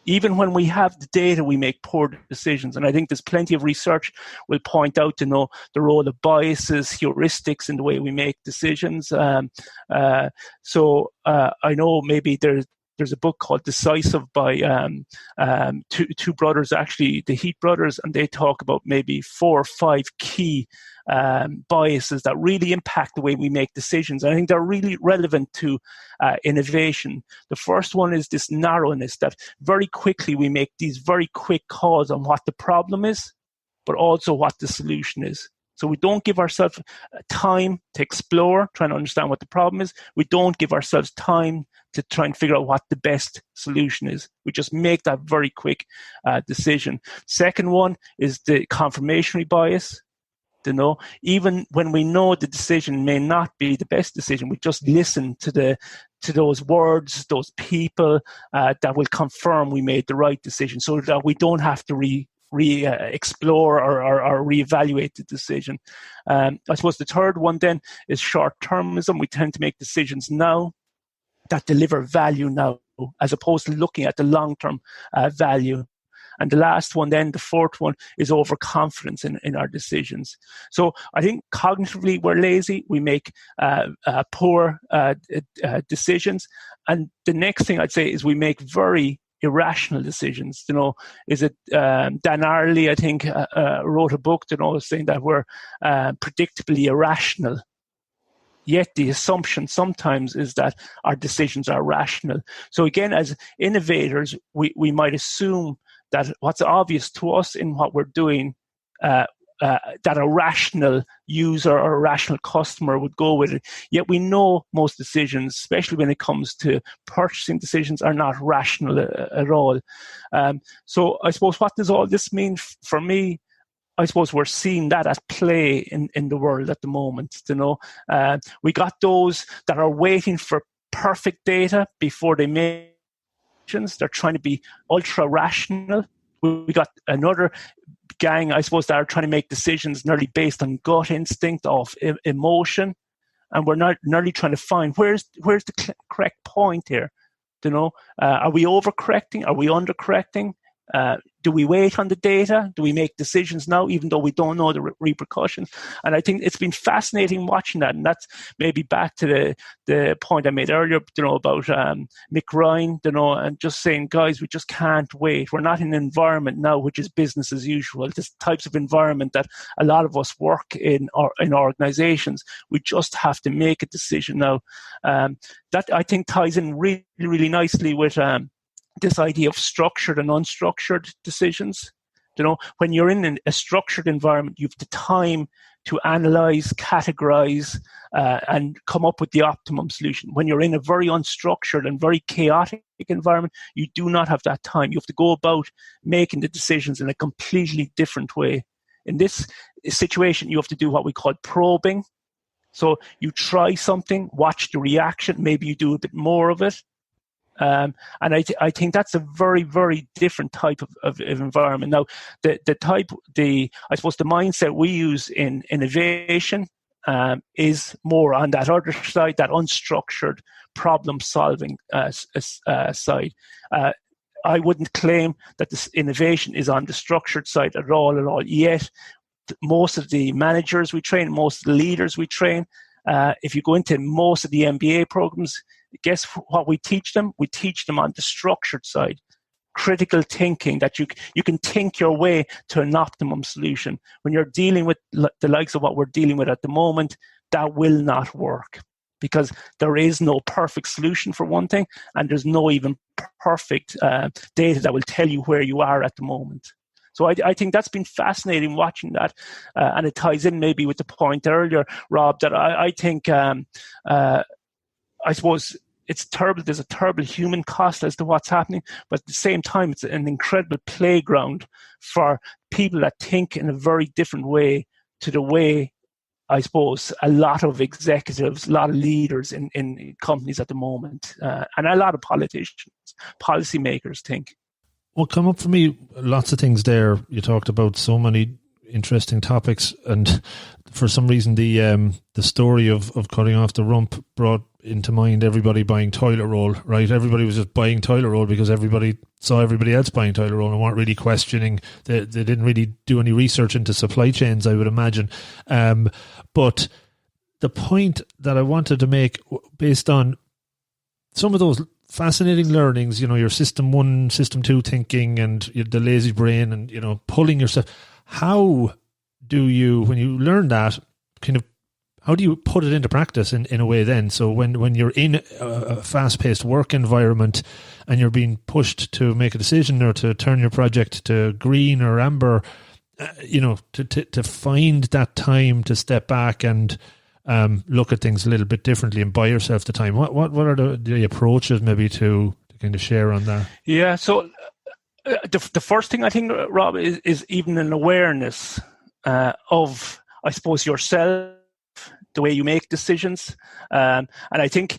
Even when we have the data, we make poor decisions. And I think there's plenty of research will point out, the role of biases, heuristics in the way we make decisions. So I know maybe there's a book called Decisive by two brothers, actually, the Heat brothers, and they talk about maybe 4 or 5 key biases that really impact the way we make decisions. And I think they're really relevant to innovation. The first one is this narrowness, that very quickly we make these very quick calls on what the problem is, but also what the solution is. So we don't give ourselves time to explore, trying to understand what the problem is. We don't give ourselves time to try and figure out what the best solution is. We just make that very quick decision. Second one is the confirmation bias. Even when we know the decision may not be the best decision, we just listen to those words, those people that will confirm we made the right decision, so that we don't have to explore or reevaluate the decision. I suppose the third one then is short-termism. We tend to make decisions now that deliver value now, as opposed to looking at the long-term value. And the last one then, the fourth one, is overconfidence in our decisions. So I think cognitively we're lazy. We make poor decisions. And the next thing I'd say is we make very irrational decisions. Is it Dan Ariely, I think, wrote a book, saying that we're predictably irrational. Yet the assumption sometimes is that our decisions are rational. So again, as innovators, we might assume that what's obvious to us in what we're doing, that a rational user or a rational customer would go with it. Yet we know most decisions, especially when it comes to purchasing decisions, are not rational at all. So I suppose, what does all this mean for me? I suppose we're seeing that at play in the world at the moment. We got those that are waiting for perfect data before they make. They're trying to be ultra rational. We got another gang, I suppose, that are trying to make decisions nearly based on gut instinct of emotion, and we're not nearly trying to find where's the correct point here. Are we overcorrecting? Are we undercorrecting? Do we wait on the data? Do we make decisions now, even though we don't know the repercussions? And I think it's been fascinating watching that. And that's maybe back to the point I made earlier, about Mick Ryan, and just saying, guys, we just can't wait. We're not in an environment now which is business as usual. This types of environment that a lot of us work in organizations. We just have to make a decision now. That, I think, ties in really, really nicely with this idea of structured and unstructured decisions. When you're in a structured environment, you have the time to analyze, categorize, and come up with the optimum solution. When you're in a very unstructured and very chaotic environment, you do not have that time. You have to go about making the decisions in a completely different way. In this situation, you have to do what we call probing. So you try something, watch the reaction, maybe you do a bit more of it. And I think that's a very, very different type of environment. Now, I suppose the mindset we use in innovation is more on that other side, that unstructured problem-solving side. I wouldn't claim that this innovation is on the structured side at all. Yet, most of the managers we train, most of the leaders we train, if you go into most of the MBA programs, guess what we teach them? We teach them on the structured side, critical thinking, that you can think your way to an optimum solution. When you're dealing with the likes of what we're dealing with at the moment, that will not work, because there is no perfect solution for one thing, and there's no even perfect data that will tell you where you are at the moment. So I think that's been fascinating watching that, and it ties in maybe with the point earlier, Rob, that I think I suppose it's terrible. There's a terrible human cost as to what's happening, but at the same time, it's an incredible playground for people that think in a very different way to the way, I suppose, a lot of executives, a lot of leaders in companies at the moment, and a lot of politicians, policymakers think. What come up for me, lots of things there. You talked about so many interesting topics, and for some reason the story of cutting off the rump brought into mind everybody buying toilet roll, right? Everybody was just buying toilet roll because everybody saw everybody else buying toilet roll and weren't really questioning. They didn't really do any research into supply chains, I would imagine. But the point that I wanted to make, based on some of those fascinating learnings, your system 1, system 2 thinking and the lazy brain and, pulling yourself, how do you, when you learn that, kind of, how do you put it into practice in a way then? So when you're in a fast-paced work environment and you're being pushed to make a decision or to turn your project to green or amber, to find that time to step back and look at things a little bit differently and buy yourself the time. What are the approaches maybe to kind of share on that? Yeah, so the first thing I think, Rob, is even an awareness of, I suppose, yourself, the way you make decisions. And I think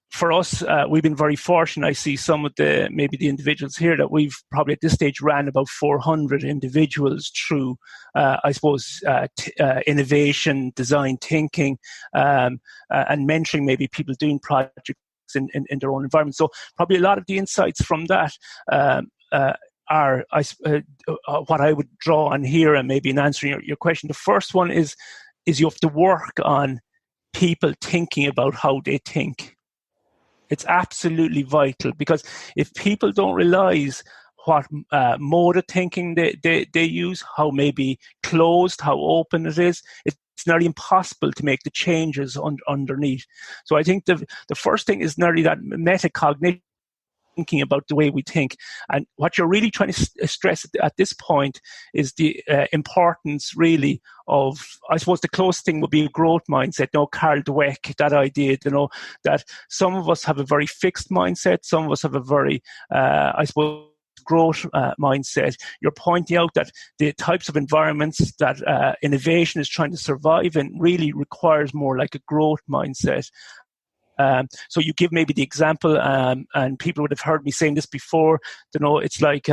for us, we've been very fortunate. I see some of the individuals here that we've probably at this stage ran about 400 individuals through, I suppose, innovation, design thinking, and mentoring maybe people doing projects in their own environment. So probably a lot of the insights from that are what I would draw on here, and maybe in answering your question. The first one is you have to work on people thinking about how they think. It's absolutely vital, because if people don't realize what mode of thinking they use, how maybe closed, how open it is, it's nearly impossible to make the changes underneath. So I think the first thing is nearly that metacognition, thinking about the way we think. And what you're really trying to stress at this point is the importance really of, I suppose the closest thing would be a growth mindset. Carl Dweck, that idea, that some of us have a very fixed mindset, some of us have a very, I suppose, growth mindset. You're pointing out that the types of environments that innovation is trying to survive in really requires more like a growth mindset. So you give maybe the example, and people would have heard me saying this before, it's like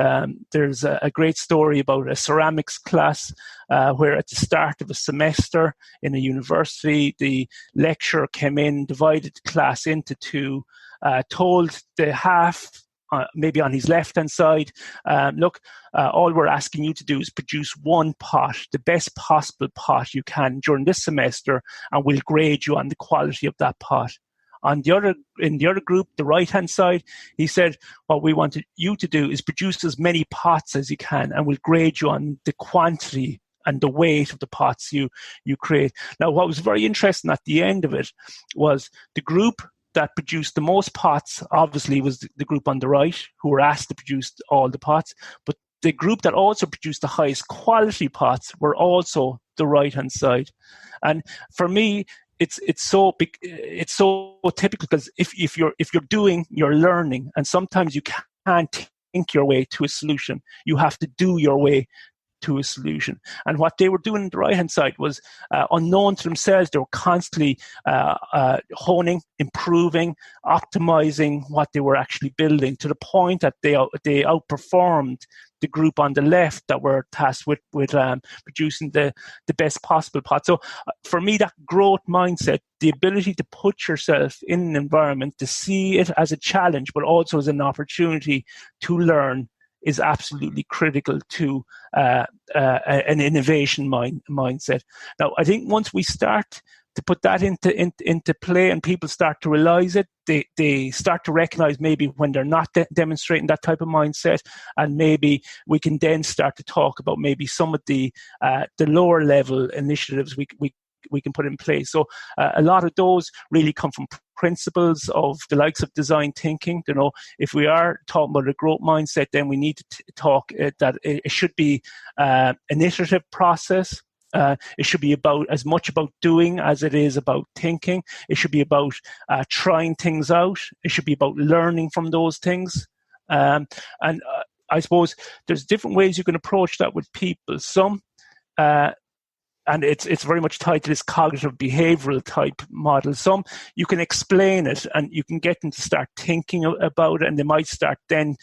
there's a great story about a ceramics class where at the start of a semester in a university, the lecturer came in, divided the class into two, told the half, maybe on his left-hand side, look, all we're asking you to do is produce one pot, the best possible pot you can during this semester, and we'll grade you on the quality of that pot. In the other group, the right-hand side, he said, what we want you to do is produce as many pots as you can, and we'll grade you on the quantity and the weight of the pots you create. Now, what was very interesting at the end of it was the group that produced the most pots, obviously, was the group on the right, who were asked to produce all the pots. But the group that also produced the highest quality pots were also the right-hand side. And for me, it's so big, it's so typical, because if you're doing, you're learning, and sometimes you can't think your way to a solution. You have to do your way to a solution. And what they were doing on the right-hand side was unknown to themselves. They were constantly honing, improving, optimizing what they were actually building, to the point that they outperformed the group on the left that were tasked with producing the best possible pot. So for me, that growth mindset, the ability to put yourself in an environment, to see it as a challenge, but also as an opportunity to learn, is absolutely critical to an innovation mindset. Now, I think once we start to put that into play and people start to realize it, they start to recognize maybe when they're not demonstrating that type of mindset, and maybe we can then start to talk about maybe some of the lower level initiatives we can put in place. So a lot of those really come from principles of the likes of design thinking. If we are talking about a growth mindset, then we need to talk that it should be an iterative process. It should be about as much about doing as it is about thinking. It should be about trying things out. It should be about learning from those things. And I suppose there's different ways you can approach that with people. Some and it's very much tied to this cognitive behavioral type model. Some, you can explain it and you can get them to start thinking about it, and they might start then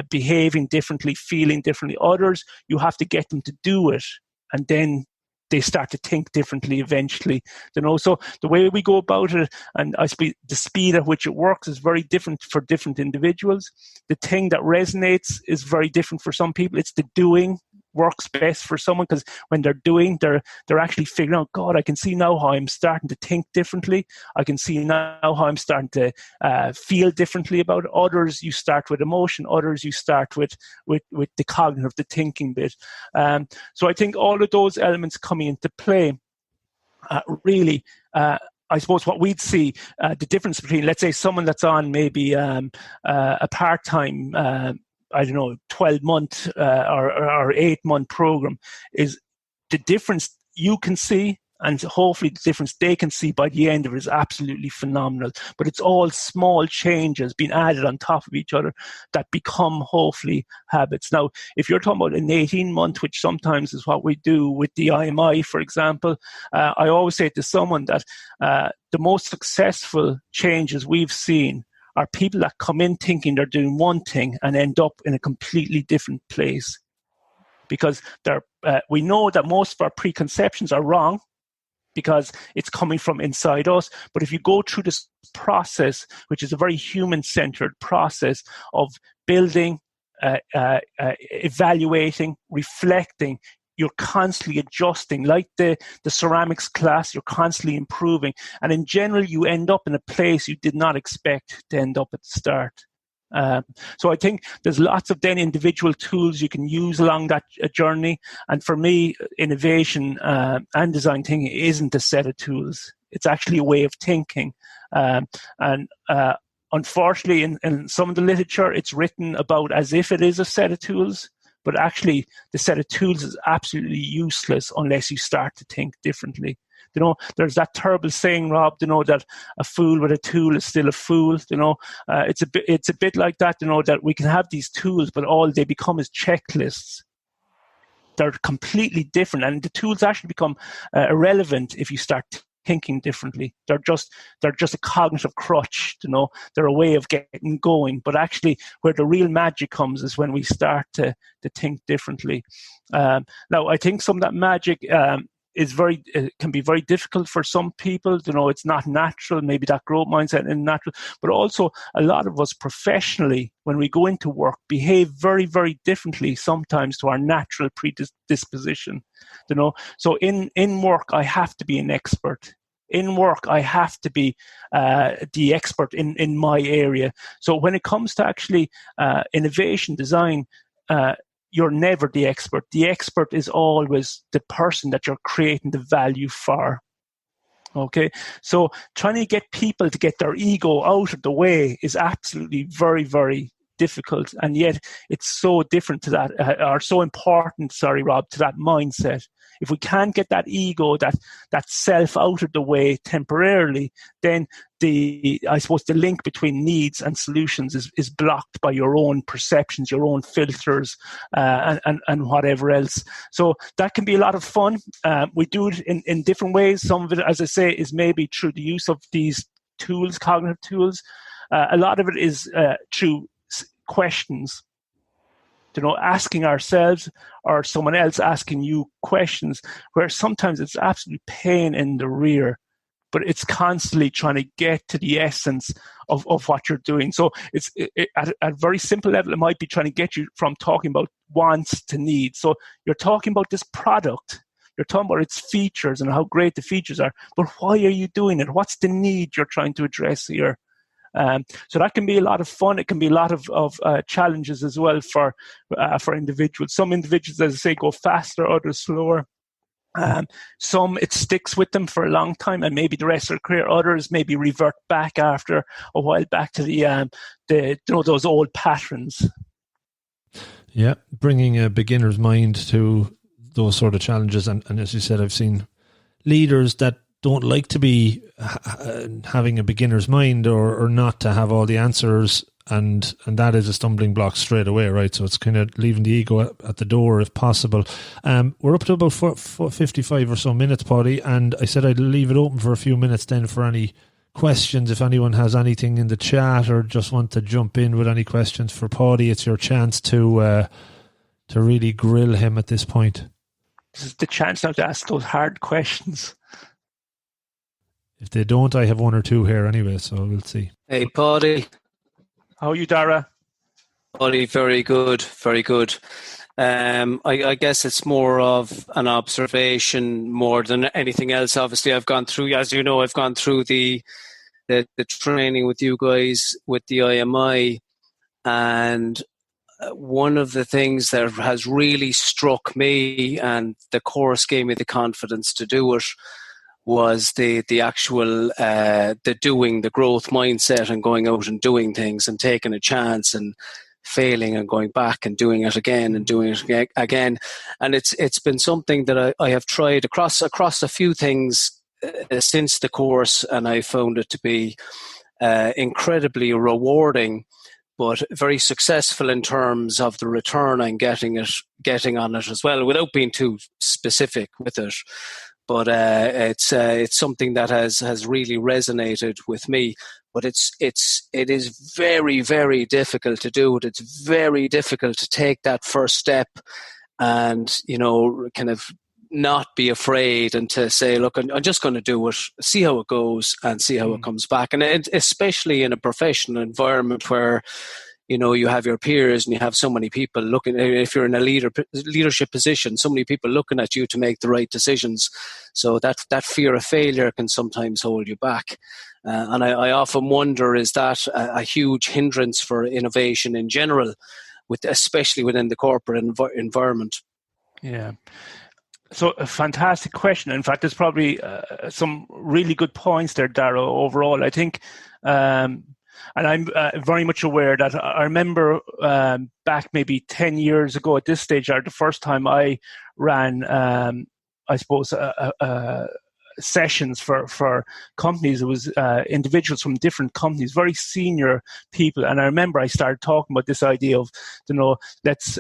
behaving differently, feeling differently. Others, you have to get them to do it, and then they start to think differently eventually. So the way we go about it, and I suppose the speed at which it works is very different for different individuals. The thing that resonates is very different for some people. It's the doing works best for someone, because when they're doing, they're actually figuring out, God, I can see now how I'm starting to think differently. I can see now how I'm starting to feel differently about it. Others, you start with emotion. Others, you start with the cognitive, the thinking bit. So I think all of those elements coming into play really, I suppose what we'd see, the difference between, let's say, someone that's on maybe a part-time 12-month or 8-month program, is the difference you can see, and hopefully the difference they can see by the end of it is absolutely phenomenal. But it's all small changes being added on top of each other that become hopefully habits. Now, if you're talking about an 18-month, which sometimes is what we do with the IMI, for example, I always say to someone that the most successful changes we've seen are people that come in thinking they're doing one thing and end up in a completely different place. Because we know that most of our preconceptions are wrong, because it's coming from inside us. But if you go through this process, which is a very human-centered process of building, evaluating, reflecting, you're constantly adjusting. Like the ceramics class, you're constantly improving. And in general, you end up in a place you did not expect to end up at the start. So I think there's lots of then individual tools you can use along that journey. And for me, innovation and design thinking isn't a set of tools. It's actually a way of thinking. Unfortunately, in some of the literature, it's written about as if it is a set of tools. But actually, the set of tools is absolutely useless unless you start to think differently. There's that terrible saying, Rob, that a fool with a tool is still a fool. It's a bit like that, that we can have these tools, but all they become is checklists. They're completely different, and the tools actually become irrelevant if you start thinking differently. They're just a cognitive crutch, they're a way of getting going. But actually, where the real magic comes is when we start to think differently. Now, I think some of that magic can be very difficult for some people. It's not natural. Maybe that growth mindset isn't natural. But also, a lot of us professionally, when we go into work, behave very, very differently sometimes to our natural predisposition. So in work, I have to be an expert. In work, I have to be the expert in my area. So when it comes to actually innovation design, you're never the expert. The expert is always the person that you're creating the value for. Okay, so trying to get people to get their ego out of the way is absolutely very, very difficult, and yet it's so different to that, or so important, Rob, to that mindset. If we can't get that ego, that self out of the way temporarily, then I suppose the link between needs and solutions is blocked by your own perceptions, your own filters, and whatever else. So that can be a lot of fun. We do it in different ways. Some of it, as I say, is maybe through the use of these tools, cognitive tools. A lot of it is through questions. Asking ourselves or someone else asking you questions, where sometimes it's absolute pain in the rear, but it's constantly trying to get to the essence of what you're doing. So it's at a very simple level, it might be trying to get you from talking about wants to needs. So you're talking about this product, you're talking about its features and how great the features are, but why are you doing it? What's the need you're trying to address here? So that can be a lot of fun. It can be a lot of challenges as well for individuals. Some individuals, as I say, go faster, others slower. Some it sticks with them for a long time, and maybe the rest of their career. Others maybe revert back after a while back to those old patterns. Yeah, bringing a beginner's mind to those sort of challenges, and as you said, I've seen leaders that don't like to be having a beginner's mind or not to have all the answers, and that is a stumbling block straight away, right? So it's kind of leaving the ego at the door if possible. We're up to about 55 or so minutes, Paidi, and I said I'd leave it open for a few minutes then for any questions. If anyone has anything in the chat or just want to jump in with any questions for Paidi, it's your chance to really grill him at this point. This is the chance now to ask those hard questions. If they don't, I have one or two here anyway, so we'll see. Hey, Paidi. How are you, Dara? Paidi, very good, very good. I guess it's more of an observation more than anything else. Obviously, I've gone through, as you know, the training with you guys with the IMI, and one of the things that has really struck me, and the course gave me the confidence to do it, was the actual the doing, the growth mindset, and going out and doing things and taking a chance and failing and going back and doing it again and doing it again. And it's been something that I have tried across a few things since the course, and I found it to be incredibly rewarding, but very successful in terms of the return I'm getting on it as well, without being too specific with it. But it's something that has really resonated with me. But it is very, very difficult to do it. It's very difficult to take that first step, and kind of not be afraid, and to say, look, I'm just going to do it, see how it goes, and see how it comes back. And especially in a professional environment where you have your peers and you have so many people looking, if you're in a leadership position, so many people looking at you to make the right decisions. So that fear of failure can sometimes hold you back. And I often wonder, is that a huge hindrance for innovation in general, especially within the corporate environment? Yeah. So a fantastic question. In fact, there's probably some really good points there, Dara, overall. I think, and I'm very much aware that I remember back maybe 10 years ago at this stage, the first time I ran, I suppose, sessions for companies. It was individuals from different companies, very senior people. And I remember I started talking about this idea of, let's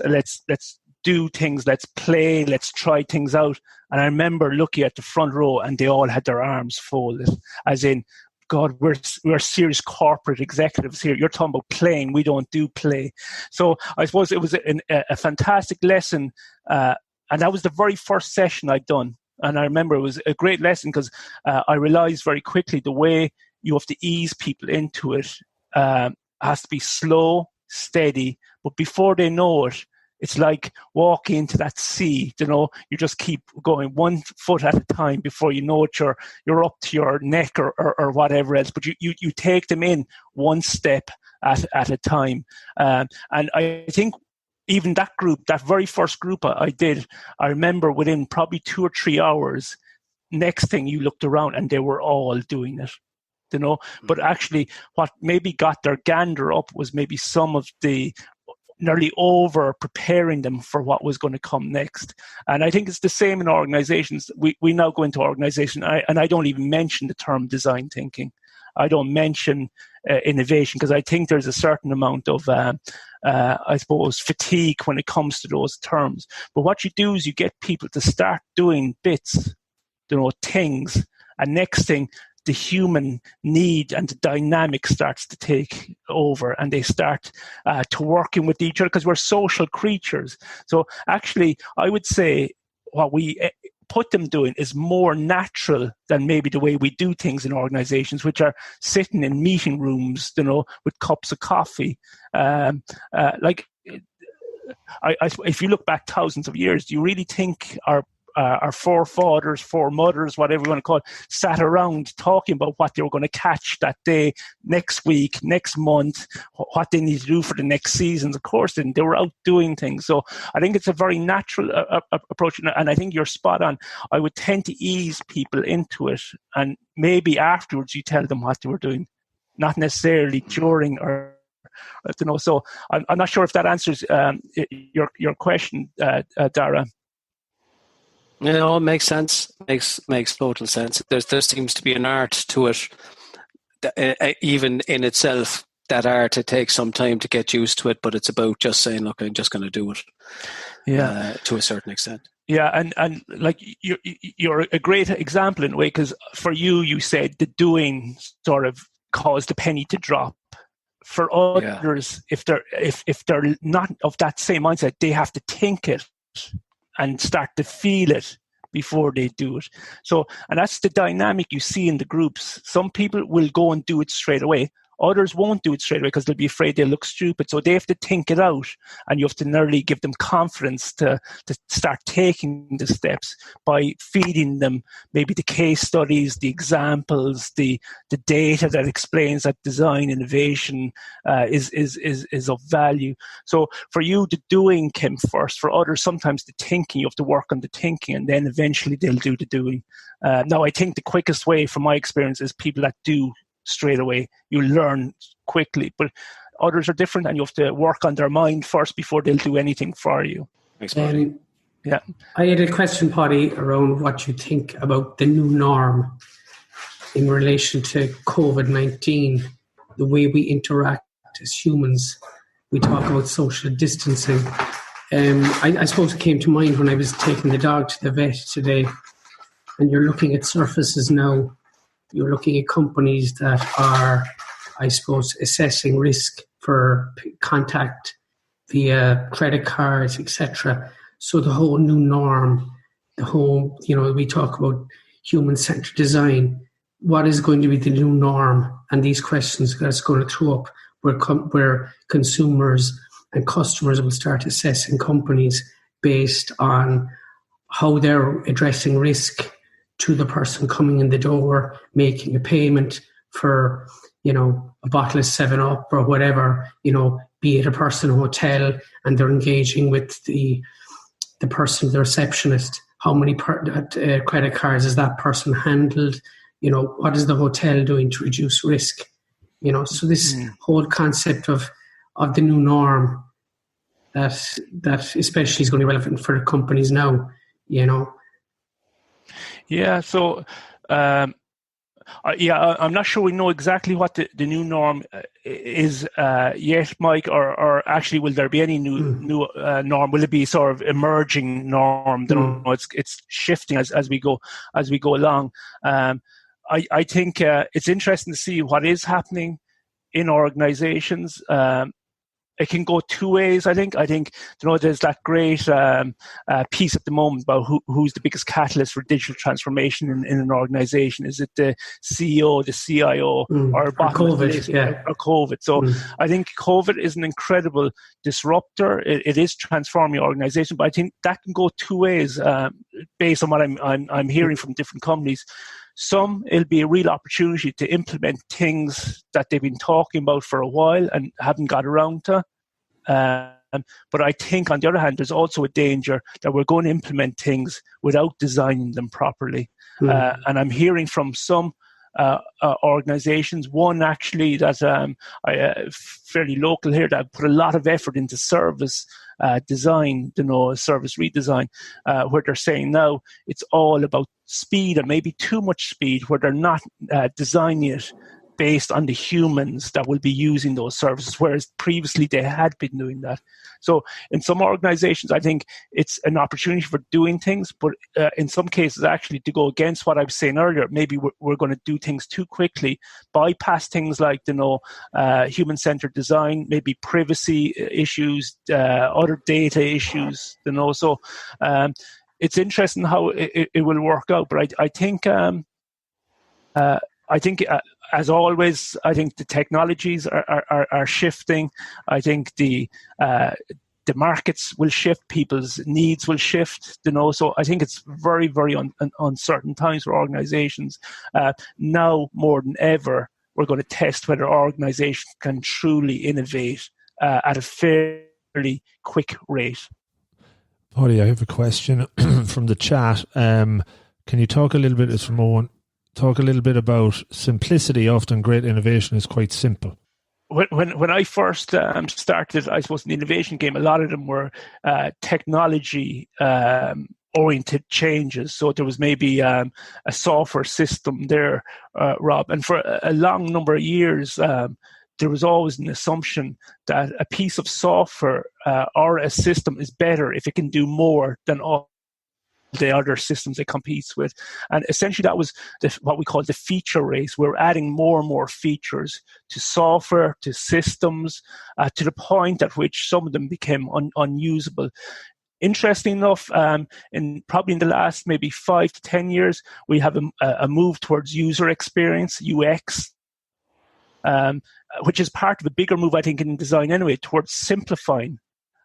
do things, let's play, let's try things out. And I remember looking at the front row and they all had their arms folded, as in, God, we're serious corporate executives here. You're talking about playing. We don't do play. So I suppose it was a fantastic lesson. And that was the very first session I'd done. And I remember it was a great lesson because I realized very quickly the way you have to ease people into it has to be slow, steady. But before they know it, it's like walking into that sea, you just keep going 1 foot at a time before you know it, you're up to your neck or whatever else. But you take them in one step at a time. And I think even that group, that very first group I did, I remember within probably 2 or 3 hours, next thing you looked around and they were all doing it. But actually what maybe got their gander up was maybe some of the nearly over preparing them for what was going to come next. And I think it's the same in organizations. We now go into organization, and I don't even mention the term design thinking. I don't mention innovation because I think there's a certain amount of, I suppose, fatigue when it comes to those terms. But what you do is you get people to start doing bits, things, and next thing, the human need and the dynamic starts to take over, and they start to working with each other because we're social creatures. So actually, I would say what we put them doing is more natural than maybe the way we do things in organizations, which are sitting in meeting rooms, with cups of coffee. If you look back thousands of years, do you really think our forefathers, foremothers, whatever you want to call it, sat around talking about what they were going to catch that day, next week, next month, what they need to do for the next seasons? Of course, they were out doing things. So I think it's a very natural approach, and I think you're spot on. I would tend to ease people into it, and maybe afterwards you tell them what they were doing, not necessarily during or. So I'm not sure if that answers your question, Dara. It makes sense. Makes total sense. There seems to be an art to it, even in itself. That art, it takes some time to get used to it, but it's about just saying, "Look, I'm just going to do it." Yeah, to a certain extent. Yeah, and like you're a great example in a way, because for you said the doing sort of caused the penny to drop. For others, if they're not of that same mindset, they have to think it. and start to feel it before they do it. So, and that's the dynamic you see in the groups. Some people will go and do it straight away. Others won't do it straight away because they'll be afraid they'll look stupid. So they have to think it out, and you have to nearly give them confidence to start taking the steps by feeding them maybe the case studies, the examples, the data that explains that design innovation is of value. So for you, the doing came first. For others, sometimes the thinking, you have to work on the thinking, and then eventually they'll do the doing. Now, I think the quickest way, from my experience, is people that do straight away. You learn quickly, but others are different, and you have to work on their mind first before they'll do anything for you. Thanks, Paidi. Yeah. I had a question, Paidi, around what you think about the new norm in relation to COVID-19, the way we interact as humans. We talk about social distancing. I suppose it came to mind when I was taking the dog to the vet today, and you're looking at surfaces now. You're looking at companies that are, I suppose, assessing risk for contact via credit cards, etc. So the whole new norm, the whole, we talk about human-centered design. What is going to be the new norm? And these questions that's going to throw up where consumers and customers will start assessing companies based on how they're addressing risk to the person coming in the door, making a payment for, a bottle of 7-Up or whatever, be it a person in a hotel, and they're engaging with the person, the receptionist. How many credit cards is that person handled? What is the hotel doing to reduce risk? So this whole concept of the new norm that especially is going to be relevant for the companies now, Yeah, so I'm not sure we know exactly what the new norm is yet, Mike, or actually will there be any new norm? Will it be sort of emerging norm? It's shifting as we go along. I think it's interesting to see what is happening in organizations. It can go two ways, I think. There's that great piece at the moment about who's the biggest catalyst for digital transformation in an organization. Is it the CEO, the CIO, or COVID? Or COVID. So I think COVID is an incredible disruptor. It is transforming your organization, but I think that can go two ways based on what I'm hearing from different companies. Some, it'll be a real opportunity to implement things that they've been talking about for a while and haven't got around to. But I think, on the other hand, there's also a danger that we're going to implement things without designing them properly. And I'm hearing from some organizations, one actually that's fairly local here, that put a lot of effort into service design, service redesign, where they're saying now it's all about speed, and maybe too much speed, where they're not designing it based on the humans that will be using those services, whereas previously they had been doing that. So in some organizations, I think it's an opportunity for doing things, but in some cases, actually, to go against what I was saying earlier, maybe we're going to do things too quickly, bypass things like, human-centered design, maybe privacy issues, other data issues, So it's interesting how it will work out, but I think as always, I think the technologies are shifting. I think the markets will shift, people's needs will shift, So I think it's very, very uncertain times for organizations. Now more than ever, we're going to test whether organizations can truly innovate at a fairly quick rate. Paidi, I have a question from the chat. Can you talk a little bit, it's from Owen, talk a little bit about simplicity? Often great innovation is quite simple. When I first started, I suppose, in the innovation game, a lot of them were technology oriented changes. So there was maybe a software system there, Rob, and for a long number of years, there was always an assumption that a piece of software or a system is better if it can do more than all the other systems it competes with. And essentially that was what we call the feature race. We're adding more and more features to software, to systems, to the point at which some of them became unusable. interesting enough, probably in the last maybe 5 to 10 years, we have a move towards user experience, UX, which is part of a bigger move, I think, in design anyway, towards simplifying.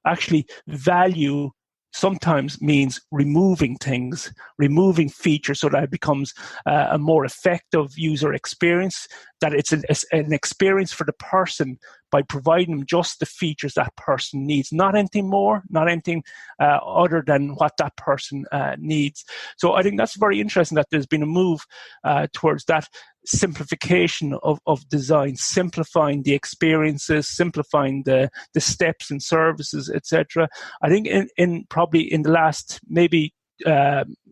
Actually, value sometimes means removing things, removing features so that it becomes a more effective user experience, that it's an experience for the person by providing them just the features that person needs, not anything more, not anything other than what that person needs. So I think that's very interesting that there's been a move towards that simplification of design, simplifying the experiences, simplifying the steps and services, etc. I think in probably in the last maybe 2-3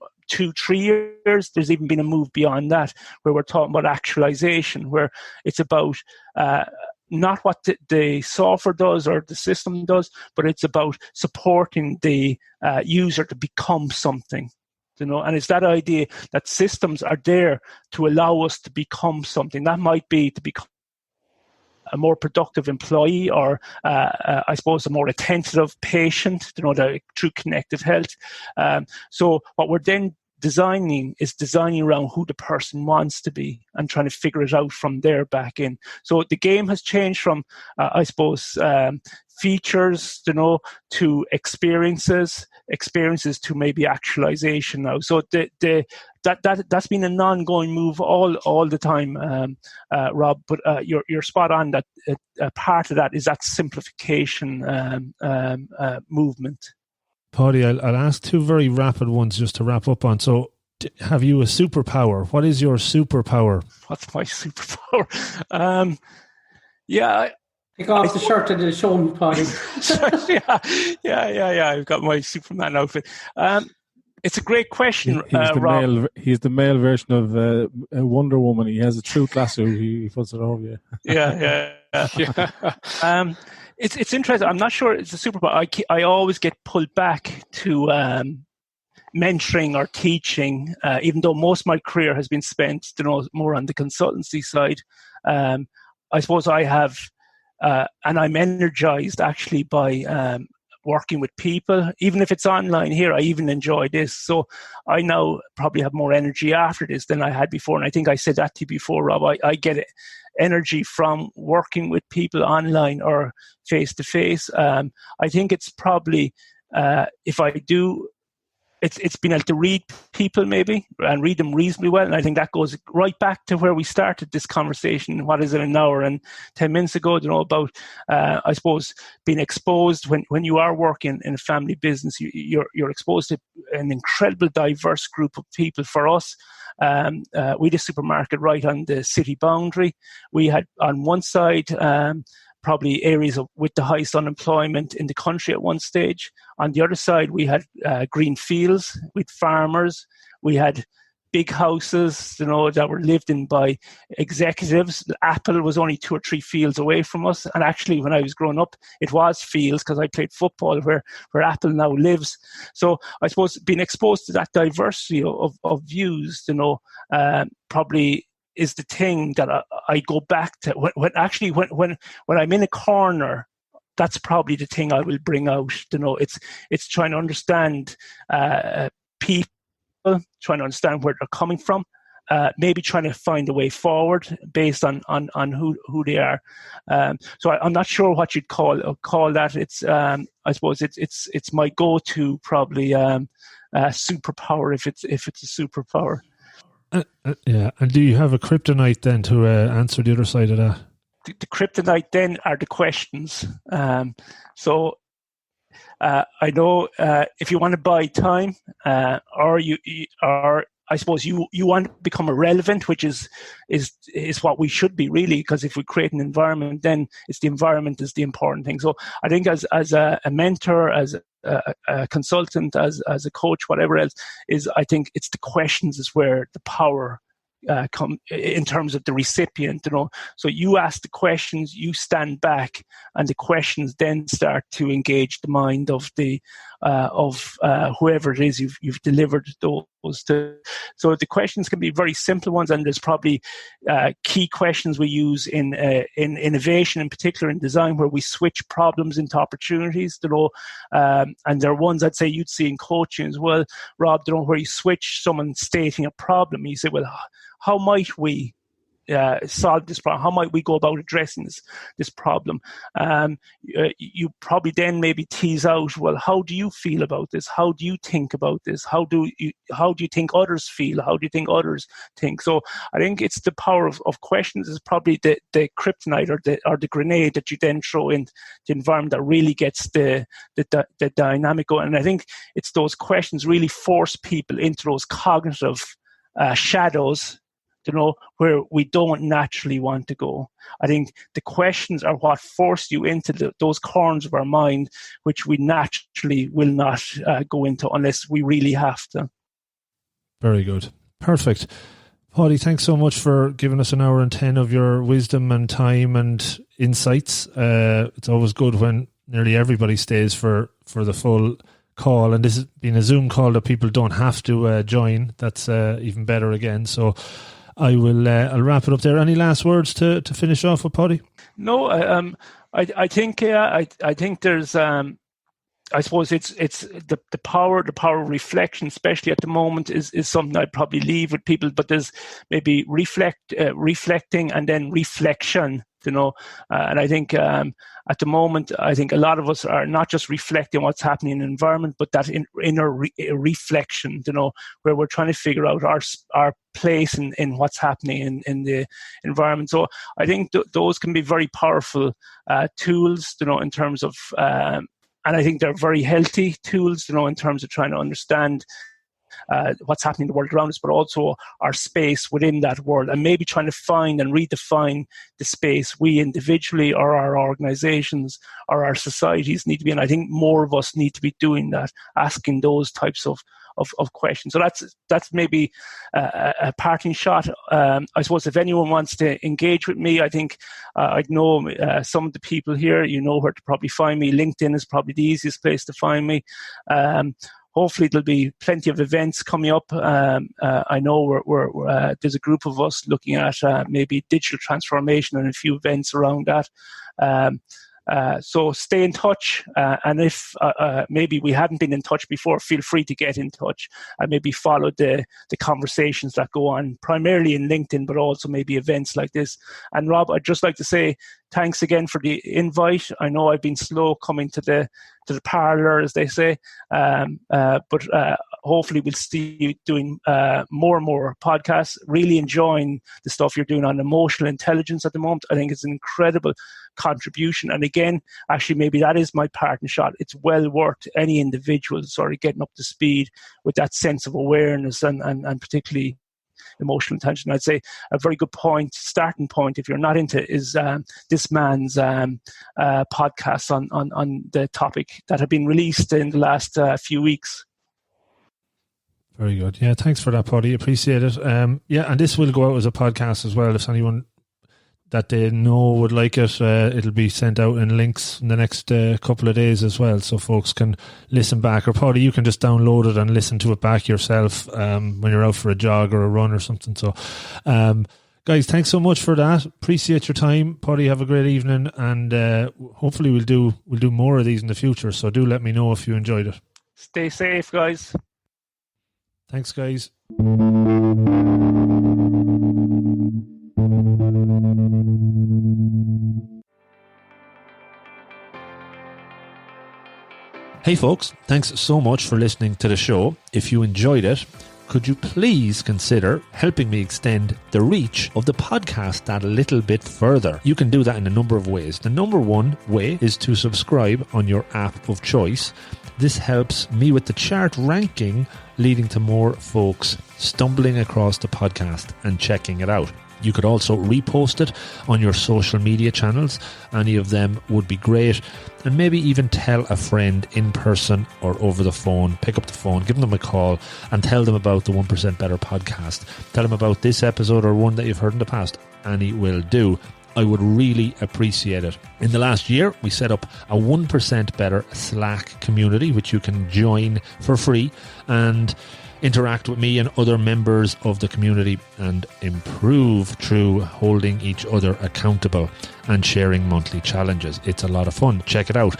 years, there's even been a move beyond that, where we're talking about actualization, where it's about not what the software does or the system does, but it's about supporting the user to become something. And it's that idea that systems are there to allow us to become something. That might be to become a more productive employee, or I suppose a more attentive patient, through connected health. So what we're then designing around who the person wants to be and trying to figure it out from there back in. So the game has changed from, I suppose, features, to experiences to maybe actualization now. So that's been an ongoing move all the time, Rob. But you're spot on that part of that is that simplification movement. Paidi, I'll ask two very rapid ones just to wrap up on. So, have you a superpower? What is your superpower? What's my superpower? Take off the shirt and show me, Paidi. Yeah. I've got my Superman outfit. It's a great question, Rob. He's the male version of Wonder Woman. He has a truth lasso. He puts it over you. Yeah. It's interesting. I'm not sure it's a superpower. I always get pulled back to mentoring or teaching, even though most of my career has been spent, more on the consultancy side. I suppose I have, and I'm energized actually by working with people. Even if it's online here, I even enjoy this. So I now probably have more energy after this than I had before. And I think I said that to you before, Rob. I get energy from working with people online or face-to-face. I think it's probably, if I do, it's been able to read people maybe and read them reasonably well. And I think that goes right back to where we started this conversation. What is it, an hour and 10 minutes ago, about, I suppose, being exposed when you are working in a family business, you're exposed to an incredible diverse group of people. For us, we had a supermarket right on the city boundary. We had on one side, probably areas with the highest unemployment in the country at one stage. On the other side, we had green fields with farmers. We had big houses, that were lived in by executives. Apple was only 2 or 3 fields away from us. And actually, when I was growing up, it was fields because I played football where Apple now lives. So I suppose being exposed to that diversity of views, probably is the thing that I go back to when I'm in a corner. That's probably the thing I will bring out. It's trying to understand people, trying to understand where they're coming from, maybe trying to find a way forward based on who they are. So I'm not sure what you'd call that. It's I suppose it's my go-to probably superpower if it's a superpower. Yeah, and do you have a kryptonite then to answer the other side of that? The kryptonite then are the questions. So I know if you want to buy time, or I suppose you want to become irrelevant, which is what we should be really, because if we create an environment, then it's the environment is the important thing. So I think as a mentor, as a consultant, as a coach, whatever else, I think it's the questions is where the power come in terms of the recipient. So you ask the questions, you stand back, and the questions then start to engage the mind of the whoever it is you've delivered So the questions can be very simple ones, and there's probably key questions we use in innovation, in particular in design, where we switch problems into opportunities. And there are ones I'd say you'd see in coaching as well, Rob. Where you switch someone stating a problem, you say, well, how might we solve this problem? How might we go about addressing this problem? You probably then maybe tease out, well, how do you feel about this? How do you think about this? How do you think others feel? How do you think others think? So I think it's the power of questions is probably the kryptonite or the grenade that you then throw in the environment that really gets the dynamic going. And I think it's those questions really force people into those cognitive shadows, where we don't naturally want to go. I think the questions are what force you into those corners of our mind, which we naturally will not go into unless we really have to. Very good. Perfect. Paidi, thanks so much for giving us an hour and 10 of your wisdom and time and insights. It's always good when nearly everybody stays for the full call, and this has been a Zoom call that people don't have to join. That's even better again. So I will. I'll wrap it up there. Any last words to finish off with, Paidi? No, I think there's. I suppose it's the power of reflection, especially at the moment, is something I'd probably leave with people. But there's maybe reflecting and then reflection. And I think at the moment, I think a lot of us are not just reflecting what's happening in the environment, but that inner reflection, where we're trying to figure out our place in what's happening in the environment. So I think those can be very powerful tools, in terms of, and I think they're very healthy tools, in terms of trying to understand what's happening in the world around us, but also our space within that world, and maybe trying to find and redefine the space we individually or our organizations or our societies need to be in. I think more of us need to be doing that, asking those types of questions. So that's maybe a parting shot. I suppose if anyone wants to engage with me, I think I know some of the people here, where to probably find me. LinkedIn is probably the easiest place to find me. Hopefully there'll be plenty of events coming up. I know we're there's a group of us looking at maybe digital transformation and a few events around that. So stay in touch, and if maybe we hadn't been in touch before, feel free to get in touch and maybe follow the conversations that go on, primarily in LinkedIn, but also maybe events like this. And Rob, I'd just like to say thanks again for the invite. I know I've been slow coming to the parlour, as they say, but hopefully we'll see you doing more and more podcasts. Really enjoying the stuff you're doing on emotional intelligence at the moment. I think it's an incredible contribution, and again, actually maybe that is my parting shot. It's well worth any individual sort of getting up to speed with that sense of awareness and particularly emotional intelligence. I'd say a very good starting point, if you're not into it, is this man's podcasts on the topic that have been released in the last few weeks. Very good. Yeah, thanks for that, Paidi. Appreciate it. Yeah, and this will go out as a podcast as well. If anyone that they know would like it, it'll be sent out in links in the next couple of days as well, so folks can listen back. Or Paidi, you can just download it and listen to it back yourself when you're out for a jog or a run or something. So guys, thanks so much for that. Appreciate your time. Paidi, have a great evening, and hopefully we'll do more of these in the future, so do let me know if you enjoyed it. Stay safe, guys. Thanks, guys. Hey folks, thanks so much for listening to the show. If you enjoyed it, could you please consider helping me extend the reach of the podcast that a little bit further? You can do that in a number of ways. The number one way is to subscribe on your app of choice. This helps me with the chart ranking, leading to more folks stumbling across the podcast and checking it out. You could also repost it on your social media channels. Any of them would be great. And maybe even tell a friend in person or over the phone. Pick up the phone, give them a call and tell them about the 1% Better podcast. Tell them about this episode or one that you've heard in the past. Any will do. I would really appreciate it. In the last year, we set up a 1% Better Slack community, which you can join for free and interact with me and other members of the community and improve through holding each other accountable and sharing monthly challenges. It's a lot of fun. Check it out.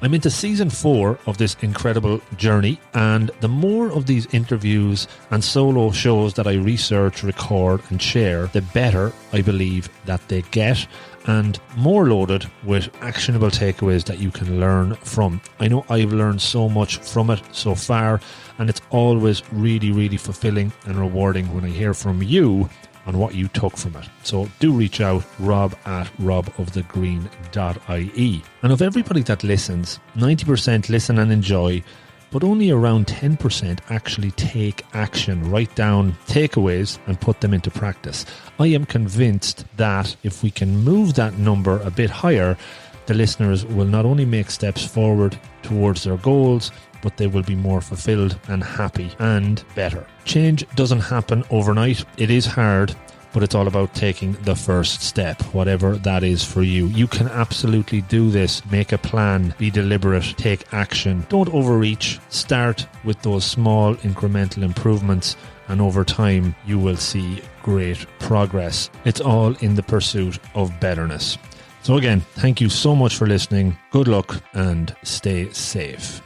I'm into season 4 of this incredible journey, and the more of these interviews and solo shows that I research, record and share, the better I believe that they get, and more loaded with actionable takeaways that you can learn from. I know I've learned so much from it so far, and it's always really, really fulfilling and rewarding when I hear from you on what you took from it. So do reach out, rob@robofthegreen.ie. And of everybody that listens, 90% listen and enjoy, but only around 10% actually take action, write down takeaways and put them into practice. I am convinced that if we can move that number a bit higher, the listeners will not only make steps forward towards their goals, but they will be more fulfilled and happy and better. Change doesn't happen overnight. It is hard, but it's all about taking the first step, whatever that is for you. You can absolutely do this. Make a plan, be deliberate, take action. Don't overreach. Start with those small incremental improvements, and over time you will see great progress. It's all in the pursuit of betterness. So again, thank you so much for listening. Good luck and stay safe.